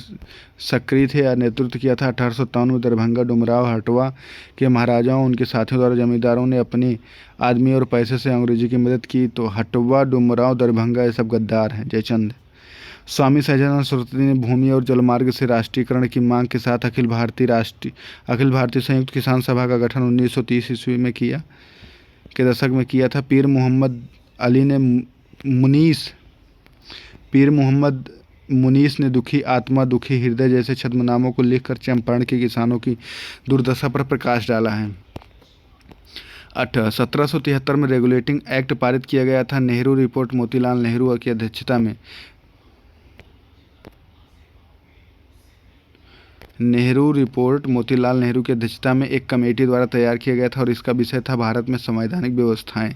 सक्रिय थे या नेतृत्व किया था। 1857 में दरभंगा डुमराव हटवा के महाराजाओं उनके साथियों द्वारा जमींदारों ने अपने आदमी और पैसे से अंग्रेजी की मदद की, तो हटवा, डुमराव, दरभंगा ये सब गद्दार हैं। जयचंद। स्वामी सहजानंद सरस्वती ने भूमि और जलमार्ग से राष्ट्रीयकरण की मांग के साथ अखिल भारतीय संयुक्त किसान सभा का गठन 1930 ईस्वी में के दशक में किया था। पीर मोहम्मद मुनीस ने दुखी आत्मा, दुखी हृदय जैसे छद्मनामों को लिखकर चंपारण के किसानों की दुर्दशा पर प्रकाश डाला है। 1773 में रेगुलेटिंग एक्ट पारित किया गया था। नेहरू रिपोर्ट मोतीलाल नेहरू की अध्यक्षता में एक कमेटी द्वारा तैयार किया गया था और इसका विषय था भारत में संवैधानिक व्यवस्थाएं।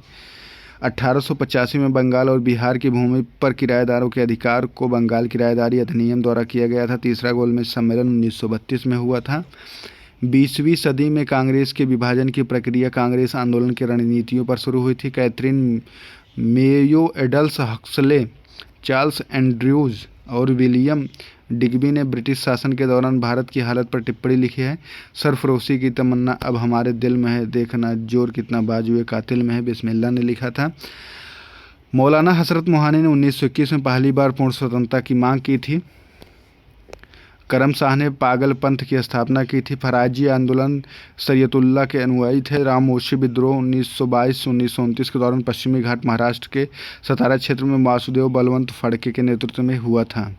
1885 में बंगाल और बिहार की भूमि पर किराएदारों के अधिकार को बंगाल किराएदारी अधिनियम द्वारा किया गया था। तीसरा गोलमेज सम्मेलन 1932 में हुआ था। 20वीं सदी में कांग्रेस के विभाजन की प्रक्रिया कांग्रेस आंदोलन की रणनीतियों पर शुरू हुई थी। Catherine Mayo, idols Huxley, Charles Andrews और विलियम डिग्बी ने ब्रिटिश शासन के दौरान भारत की हालत पर टिप्पणी लिखी है। सरफरोशी की तमन्ना अब हमारे दिल में है, देखना जोर कितना बाजुए कातिल में है, बिस्मिल्लाह ने लिखा था। मौलाना हसरत मोहानी ने 1921 में पहली बार पूर्ण स्वतंत्रता की मांग की थी। करम शाह ने पागल पंथ की स्थापना की थी। फराजी आंदोलन शरीयतुल्लाह के अनुयायी थे। रामोशी विद्रोह 1922-1929 के दौरान पश्चिमी घाट महाराष्ट्र के सतारा क्षेत्र में वासुदेव बलवंत फड़के के नेतृत्व में हुआ था।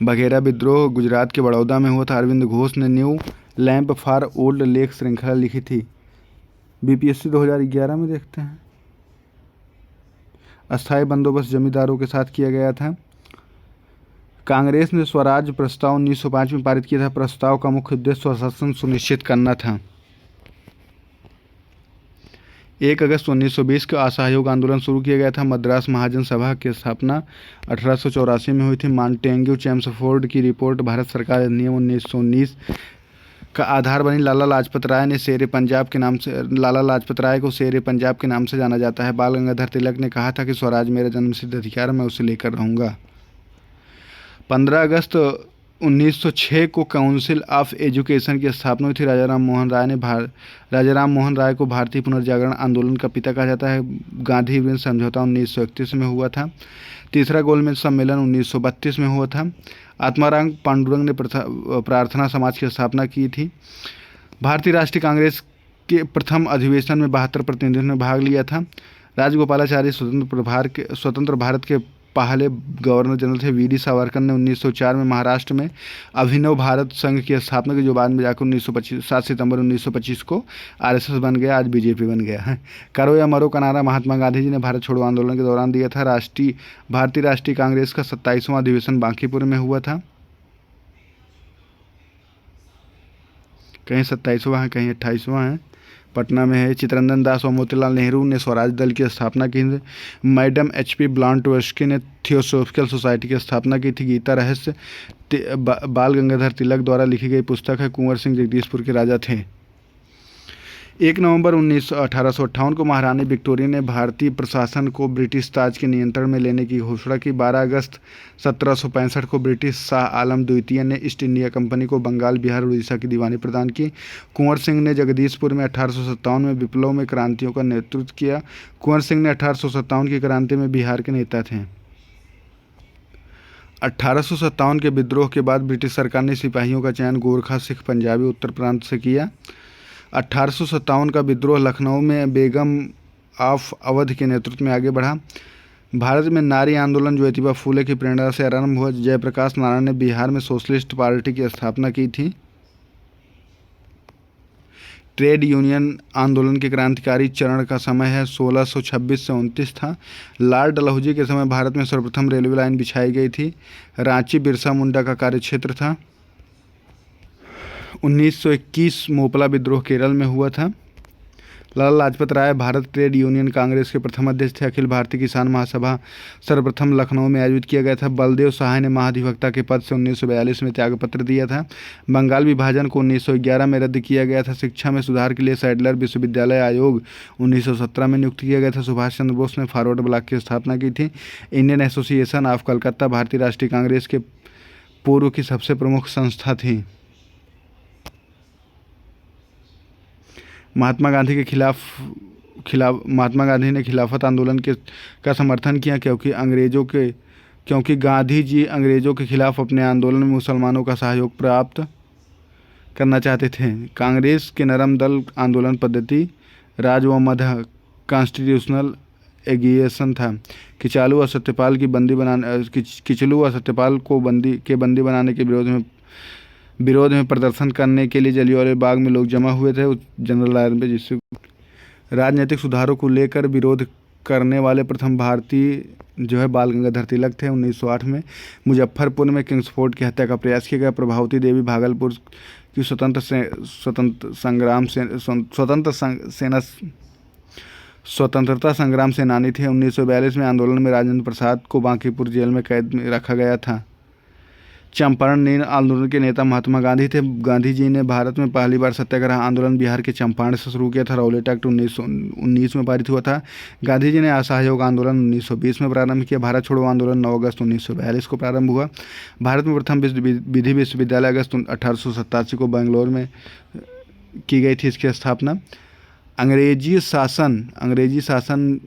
बघेरा विद्रोह गुजरात के बड़ौदा में हुआ था। अरविंद घोष ने new lamp for old lake श्रृंखला लिखी थी। बीपीएससी 2011 में देखते हैं। अस्थायी बंदोबस्त जमींदारों के साथ किया गया था। कांग्रेस ने स्वराज प्रस्ताव 1905 में पारित किया था। प्रस्ताव का मुख्य उद्देश्य स्वशासन सुनिश्चित करना था। 1 अगस्त 1920 को असहयोग आंदोलन शुरू किया गया था। मद्रास महाजन सभा की स्थापना 1884 में हुई थी। मॉन्टेग्यू चेम्सफोर्ड की रिपोर्ट भारत सरकार अधिनियम 1919 का आधार बनी। लाला लाजपत राय को शेर पंजाब के नाम से जाना जाता है। बाल गंगाधर तिलक ने कहा था कि स्वराज मेरा जन्मसिद्ध अधिकार, मैं उसे लेकर रहूँगा। 15 अगस्त 1906 को काउंसिल ऑफ एजुकेशन की स्थापना हुई थी। राजाराम मोहन राय को भारतीय पुनर्जागरण आंदोलन का पिता कहा जाता है। गांधी वृंद समझौता 1931 में हुआ था। तीसरा गोलमेज सम्मेलन 1932 में हुआ था। आत्माराम पांडुरंग ने प्रार्थना समाज की स्थापना की थी। भारतीय राष्ट्रीय कांग्रेस के प्रथम अधिवेशन में 72 प्रतिनिधियों ने भाग लिया था। राजगोपालाचारी स्वतंत्र भारत के पहले गवर्नर जनरल थे। वीडी सावरकर ने 1904 में महाराष्ट्र में अभिनव भारत संघ की स्थापना की, जो बाद में जाकर 7 सितंबर 1925 को आरएसएस बन गया, आज बीजेपी बन गया है। करो या मरो का नारा महात्मा गांधी जी ने भारत छोड़ो आंदोलन के दौरान दिया था। भारतीय राष्ट्रीय कांग्रेस का 27वां अधिवेशन बांकीपुर में हुआ था। कहीं 27वां है, कहीं 28वां है। पटना में है। चित्तरंजन दास और मोतीलाल नेहरू ने स्वराज दल की स्थापना की थी। मैडम HP ब्लॉन्टवर्स्की ने थियोसॉफिकल सोसाइटी की स्थापना की थी। गीता रहस्य बाल गंगाधर तिलक द्वारा लिखी गई पुस्तक है। कुंवर सिंह जगदीशपुर के राजा थे। 1 नवंबर 1858 को महारानी विक्टोरिया ने भारतीय प्रशासन को ब्रिटिश ताज के नियंत्रण में लेने की घोषणा की। 12 अगस्त 1765 को ब्रिटिश शाह आलम द्वितीय ने ईस्ट इंडिया कंपनी को बंगाल, बिहार, उड़ीसा की दीवानी प्रदान की। कुंवर सिंह ने जगदीशपुर में 1857 में विप्लव में क्रांतियों का नेतृत्व किया। कुंवर सिंह ने 1857 की क्रांति में बिहार के नेता थे। 1857 के विद्रोह के बाद ब्रिटिश सरकार ने सिपाहियों का चयन गोरखा, सिख, पंजाबी, उत्तर प्रांत से किया। 1857 का विद्रोह लखनऊ में बेगम ऑफ अवध के नेतृत्व में आगे बढ़ा। भारत में नारी आंदोलन ज्योतिबा फूले की प्रेरणा से आरंभ हुआ। जयप्रकाश नारायण ने बिहार में सोशलिस्ट पार्टी की स्थापना की थी। ट्रेड यूनियन आंदोलन के क्रांतिकारी चरण का समय है 1626 से 29 था। लॉर्ड डलहौजी के समय भारत में सर्वप्रथम रेलवे लाइन बिछाई गई थी। रांची बिरसा मुंडा का कार्यक्षेत्र था। 1921 मोपला विद्रोह केरल में हुआ था। लाला लाजपत राय भारत ट्रेड यूनियन कांग्रेस के प्रथम अध्यक्ष थे। अखिल भारतीय किसान महासभा सर्वप्रथम लखनऊ में आयोजित किया गया था। बलदेव सहाय ने महाधिवक्ता के पद से 1942 में त्यागपत्र दिया था। बंगाल विभाजन को 1911 में रद्द किया गया था। शिक्षा में सुधार के लिए सैडलर विश्वविद्यालय आयोग 1917 में नियुक्त किया गया था। सुभाष चंद्र बोस ने फॉरवर्ड ब्लॉक की स्थापना की थी। इंडियन एसोसिएशन ऑफ कलकत्ता भारतीय राष्ट्रीय कांग्रेस के पूर्व की सबसे प्रमुख संस्था थी। महात्मा गांधी ने खिलाफत आंदोलन का समर्थन किया क्योंकि गांधी जी अंग्रेज़ों के खिलाफ अपने आंदोलन में मुसलमानों का सहयोग प्राप्त करना चाहते थे। कांग्रेस के नरम दल आंदोलन पद्धति राज व मध्य कॉन्स्टिट्यूशनल एगिएशन था। किचलू और सत्यपाल को बंदी बनाने के विरोध में प्रदर्शन करने के लिए जलियांवाला बाग में लोग जमा हुए थे। जनरल डायर में जिससे राजनीतिक सुधारों को लेकर विरोध करने वाले प्रथम भारतीय जो है बाल गंगाधर तिलक थे। 1908 में मुजफ्फरपुर में किंग्सफोर्ड की हत्या का प्रयास किया गया। प्रभावती देवी भागलपुर की स्वतंत्रता संग्राम सेनानी थे। 1942 में आंदोलन में राजेंद्र प्रसाद को बांकीपुर जेल में कैद में रखा गया था। चंपारण नील आंदोलन के नेता महात्मा गांधी थे। गांधी जी ने भारत में पहली बार सत्याग्रह आंदोलन बिहार के चंपारण से शुरू किया था। रौलेट एक्ट 1919 में पारित हुआ था। गांधी जी ने असहयोग आंदोलन 1920 में प्रारंभ किया। भारत छोड़ो आंदोलन 9 अगस्त 1942 को प्रारंभ हुआ। भारत में प्रथम विधि विश्वविद्यालय अगस्त 1887 को बेंगलोर में की गई थी इसकी स्थापना। अंग्रेजी शासन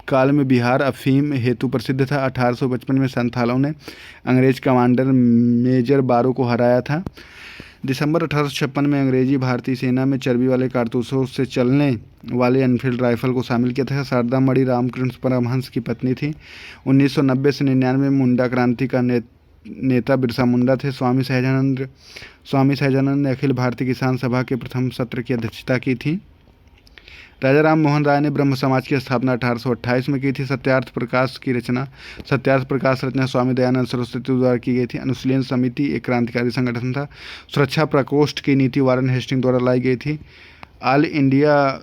काल में बिहार अफीम हेतु प्रसिद्ध था। 1855 में संथालों ने अंग्रेज कमांडर मेजर बारो को हराया था। दिसंबर 1856 में अंग्रेजी भारतीय सेना में चर्बी वाले कारतूसों से चलने वाले एनफील्ड राइफल को शामिल किया था। शारदा मणि रामकृष्ण परमहंस की पत्नी थी। 1990 से 99 में मुंडा क्रांति का नेता बिरसा मुंडा थे। स्वामी सहजानंद ने अखिल भारतीय किसान सभा के प्रथम सत्र की अध्यक्षता की थी। राजा राम मोहन राय ने ब्रह्म समाज की स्थापना 1828 में की थी। सत्यार्थ प्रकाश रचना स्वामी दयानंद सरस्वती द्वारा की गई थी। अनुशीलन समिति एक क्रांतिकारी संगठन था। सुरक्षा प्रकोष्ठ की नीति वारेन हेस्टिंग द्वारा लाई गई थी। All India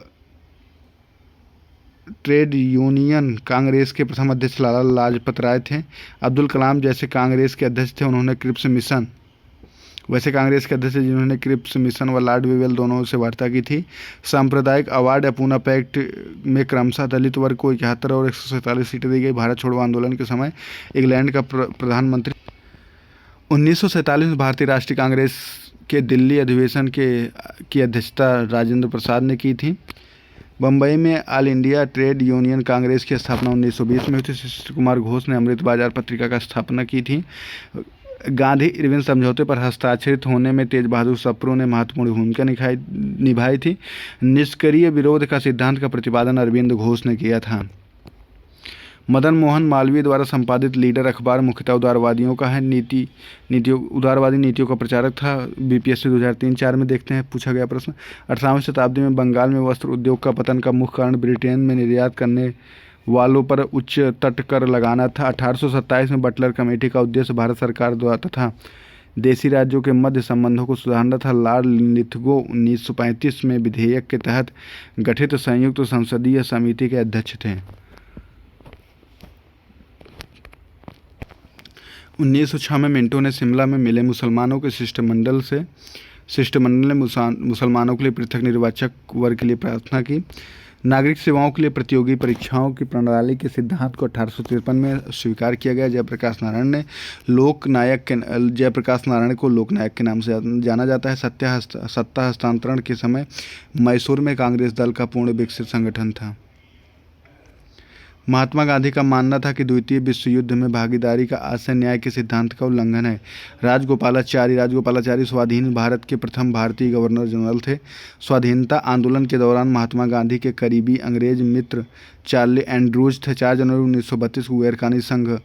trade union Congress के प्रथम अध्यक्ष लाला लाजपत राय थे। अब्दुल कलाम जैसे कांग्रेस के अध्यक्ष थे। उन्होंने क्रिप्स मिशन कांग्रेस के अध्यक्ष जिन्होंने क्रिप्स मिशन व लॉर्ड वेवेल दोनों से वार्ता की थी। सांप्रदायिक अवार्ड या पूना पैक्ट में क्रमशः दलित वर्ग को 71 और 147 सीटें दी गई। भारत छोड़ो आंदोलन के समय इंग्लैंड का प्रधानमंत्री 1947 में भारतीय राष्ट्रीय कांग्रेस के दिल्ली अधिवेशन की अध्यक्षता राजेंद्र प्रसाद ने की थी। बम्बई में all India trade union Congress की स्थापना 1920 में हुई थी। शिशिर कुमार घोष ने अमृत बाजार पत्रिका का स्थापना की थी। गांधी इरविन समझौते पर हस्ताक्षरित होने में तेज बहादुर सप्रू ने महत्वपूर्ण भूमिका निभाई थी। निष्क्रिय विरोध का सिद्धांत का प्रतिपादन अरविंद घोष ने किया था। मदन मोहन मालवीय द्वारा संपादित लीडर अखबार मुख्यतः उदारवादियों का है। उदारवादी नीतियों का प्रचारक था। BPSC 2003-04 में देखते हैं पूछा गया प्रश्न। 18वीं शताब्दी में बंगाल में वस्त्र उद्योग का पतन का मुख्य कारण ब्रिटेन में निर्यात करने वालों पर उच्च तट कर लगाना था। 1827 में बटलर कमेटी का उद्देश्य भारत सरकार द्वारा तथा देशी राज्यों के मध्य संबंधों को सुधारना था। लॉर्ड लिथगो 1935 में विधेयक के तहत गठित संयुक्त संसदीय समिति के अध्यक्ष थे। 1906 में मिंटो ने शिमला में मिले मुसलमानों के शिष्टमंडल ने मुसलमानों के लिए पृथक निर्वाचक वर्ग के लिए प्रार्थना की। नागरिक सेवाओं के लिए प्रतियोगी परीक्षाओं की प्रणाली के सिद्धांत को 1853 में स्वीकार किया गया। जयप्रकाश नारायण को लोकनायक के नाम से जाना जाता है। सत्ता हस्तांतरण के समय मैसूर में कांग्रेस दल का पूर्ण विकसित संगठन था। महात्मा गांधी का मानना था कि द्वितीय विश्व युद्ध में भागीदारी का आशय न्याय के सिद्धांत का उल्लंघन है। राजगोपालाचारी स्वाधीन भारत के प्रथम भारतीय गवर्नर जनरल थे। स्वाधीनता आंदोलन के दौरान महात्मा गांधी के करीबी अंग्रेज मित्र चार्ली एंड्रूज थे। 4 जनवरी 1932 को गैरकानूनी संघ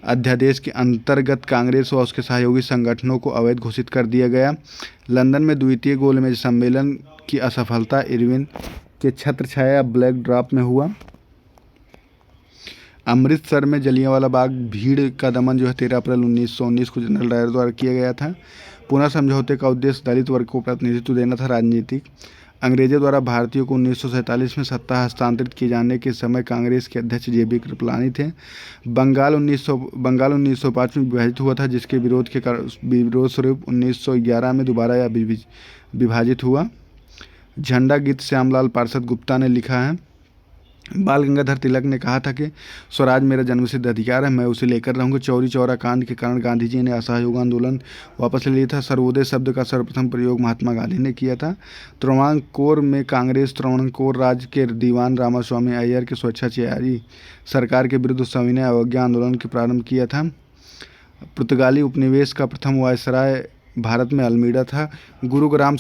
अध्यादेश के अंतर्गत कांग्रेस व उसके सहयोगी संगठनों को अवैध घोषित कर दिया गया। लंदन में द्वितीय गोलमेज सम्मेलन की असफलता इरविन के छत्रछाया ब्लैक ड्रॉप में हुआ। अमृतसर में जलियांवाला बाग भीड़ का दमन 13 अप्रैल 1919 को जनरल डायर द्वारा किया गया था। पुनः समझौते का उद्देश्य दलित वर्ग को प्रतिनिधित्व देना था। राजनीतिक अंग्रेजों द्वारा भारतीयों को 1947 में सत्ता हस्तांतरित किए जाने के समय कांग्रेस के अध्यक्ष JB कृपलानी थे। बंगाल 1905 में विभाजित हुआ था, जिसके विरोध स्वरूप 1911 में दोबारा विभाजित हुआ। झंडा गीत श्यामलाल पार्षद गुप्ता ने लिखा है। बाल गंगाधर तिलक ने कहा था कि स्वराज मेरा जन्मसिद्ध अधिकार है, मैं उसे लेकर रहूँगा। चौरी चौरा कांड के कारण गांधी जी ने असहयोग आंदोलन वापस ले लिया था। सर्वोदय शब्द का सर्वप्रथम प्रयोग महात्मा गांधी ने किया था। त्रावणकोर में कांग्रेस त्रावणकोर राज्य के दीवान रामास्वामी अय्यर की स्वेच्छाचारी सरकार के विरुद्ध सविनय अवज्ञा आंदोलन के प्रारंभ किया था। पुर्तगाली उपनिवेश का प्रथम वायसराय भारत में अल्मीडा था। गुरुग्राम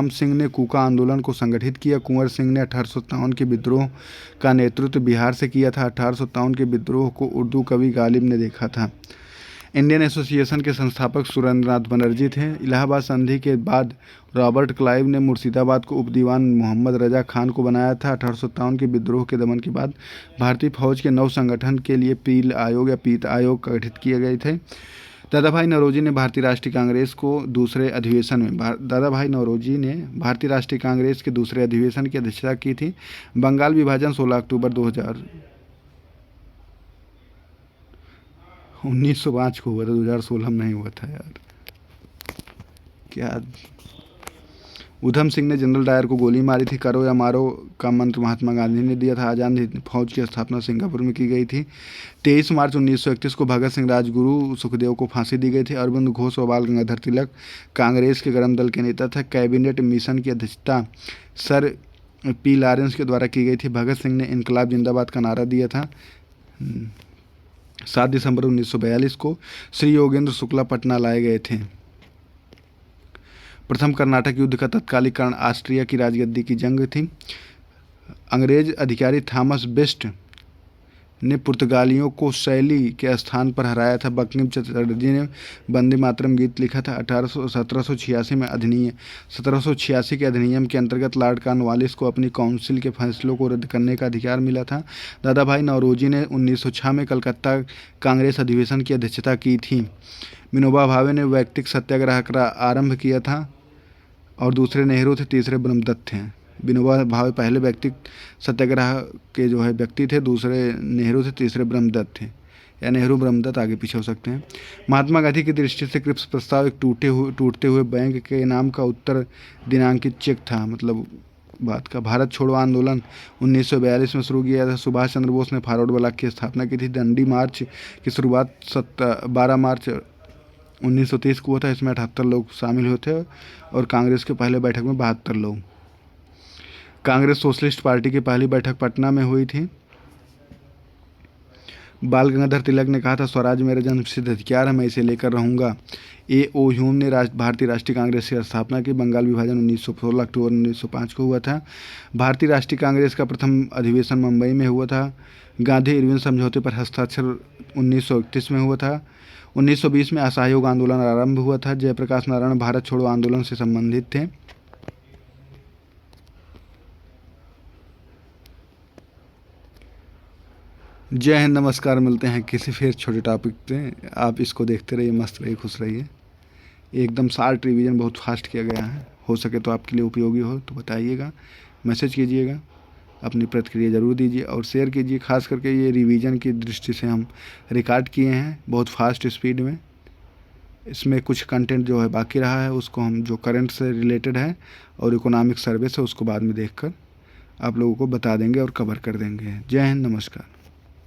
सिंह ने कूका आंदोलन को संगठित किया। कुंवर सिंह ने 1857 के विद्रोह का नेतृत्व बिहार से किया था। 1857 के विद्रोह को उर्दू कवि गालिब ने देखा था। इंडियन एसोसिएशन के संस्थापक सुरेंद्रनाथ बनर्जी थे। इलाहाबाद संधि के बाद रॉबर्ट क्लाइव ने मुर्शिदाबाद को उपदीवान मोहम्मद रजा खान को बनाया था। 1857 के विद्रोह के दमन के बाद भारतीय फौज के नव संगठन के लिए पीत आयोग गठित किए गए थे। दादाभाई नौरोजी ने भारतीय राष्ट्रीय कांग्रेस के दूसरे अधिवेशन की अध्यक्षता की थी। बंगाल विभाजन 16 अक्टूबर 1905 को हुआ था। 2016 में नहीं हुआ था यार। क्या उधम सिंह ने जनरल डायर को गोली मारी थी। करो या मारो का मंत्र महात्मा गांधी ने दिया था। आजाद हिंद फौज की स्थापना सिंगापुर में की गई थी। 23 मार्च 1931 को भगत सिंह, राजगुरु सुखदेव को फांसी दी गई थी। अरविंद घोष व बाल गंगाधर तिलक कांग्रेस के गर्म दल के नेता थे। कैबिनेट मिशन की अध्यक्षता सर P लॉरेंस के द्वारा की गई थी। भगत सिंह ने इनकलाब जिंदाबाद का नारा दिया था। 7 दिसंबर 1942 को श्री योगेंद्र शुक्ला पटना लाए गए थे। प्रथम कर्नाटक युद्ध का तत्कालीकरण ऑस्ट्रिया की राजगद्दी की जंग थी। अंग्रेज अधिकारी थॉमस बेस्ट ने पुर्तगालियों को शैली के स्थान पर हराया था। बंकिम चटर्जी ने वंदे मातरम गीत लिखा था। 1786 के अधिनियम के अंतर्गत लॉर्ड कॉर्नवालिस को अपनी काउंसिल के फैसलों को रद्द करने का अधिकार मिला था। दादाभाई नौरोजी ने 1906 में कलकत्ता कांग्रेस अधिवेशन की अध्यक्षता की थी। विनोबा भावे ने वैयक्तिक सत्याग्रह का आरंभ किया था और दूसरे नेहरू थे, तीसरे ब्रह्मदत्त थे। विनोबा भावे पहले व्यक्तिक सत्याग्रह के व्यक्ति थे, दूसरे नेहरू थे, तीसरे ब्रह्मदत्त थे, या नेहरू ब्रह्मदत्त आगे पीछे हो सकते हैं। महात्मा गांधी की दृष्टि से क्रिप्स प्रस्ताव एक टूटते हुए बैंक के नाम का उत्तर दिनांकित चेक था। मतलब बात का भारत छोड़ो आंदोलन 1942 में शुरू किया था। सुभाष चंद्र बोस ने फॉरवर्ड ब्लॉक की स्थापना की थी। दंडी मार्च की शुरुआत 12 मार्च 1930 को हुआ था। इसमें 78 लोग शामिल हुए थे और कांग्रेस के पहले बैठक में 72 लोग। कांग्रेस सोशलिस्ट पार्टी की पहली बैठक पटना में हुई थी। बाल गंगाधर तिलक ने कहा था, स्वराज मेरा जन्मसिद्ध अधिकार है, मैं इसे लेकर रहूँगा। A.O. ह्यूम ने भारतीय राष्ट्रीय कांग्रेस की स्थापना की। बंगाल विभाजन 16 अक्टूबर 1905 को हुआ था। भारतीय राष्ट्रीय कांग्रेस का प्रथम अधिवेशन मुंबई में हुआ था। गांधी इरविन समझौते पर हस्ताक्षर 1931 में हुआ था। 1920 में असहयोग आंदोलन आरंभ हुआ था। जयप्रकाश नारायण भारत छोड़ो आंदोलन से संबंधित थे। जय हिंद, नमस्कार। मिलते हैं किसी फिर छोटे टॉपिक पे। आप इसको देखते रहिए, मस्त रहिए, खुश रहिए। एकदम शार्ट रिवीजन बहुत फास्ट किया गया है। हो सके तो आपके लिए उपयोगी हो तो बताइएगा, मैसेज कीजिएगा, अपनी प्रतिक्रिया ज़रूर दीजिए और शेयर कीजिए। खास करके ये रिवीजन की दृष्टि से हम रिकॉर्ड किए हैं बहुत फास्ट स्पीड में। इसमें कुछ कंटेंट जो है बाकी रहा है, उसको हम जो करंट से रिलेटेड है और इकोनॉमिक सर्वे से, उसको बाद में देखकर आप लोगों को बता देंगे और कवर कर देंगे। जय हिंद, नमस्कार।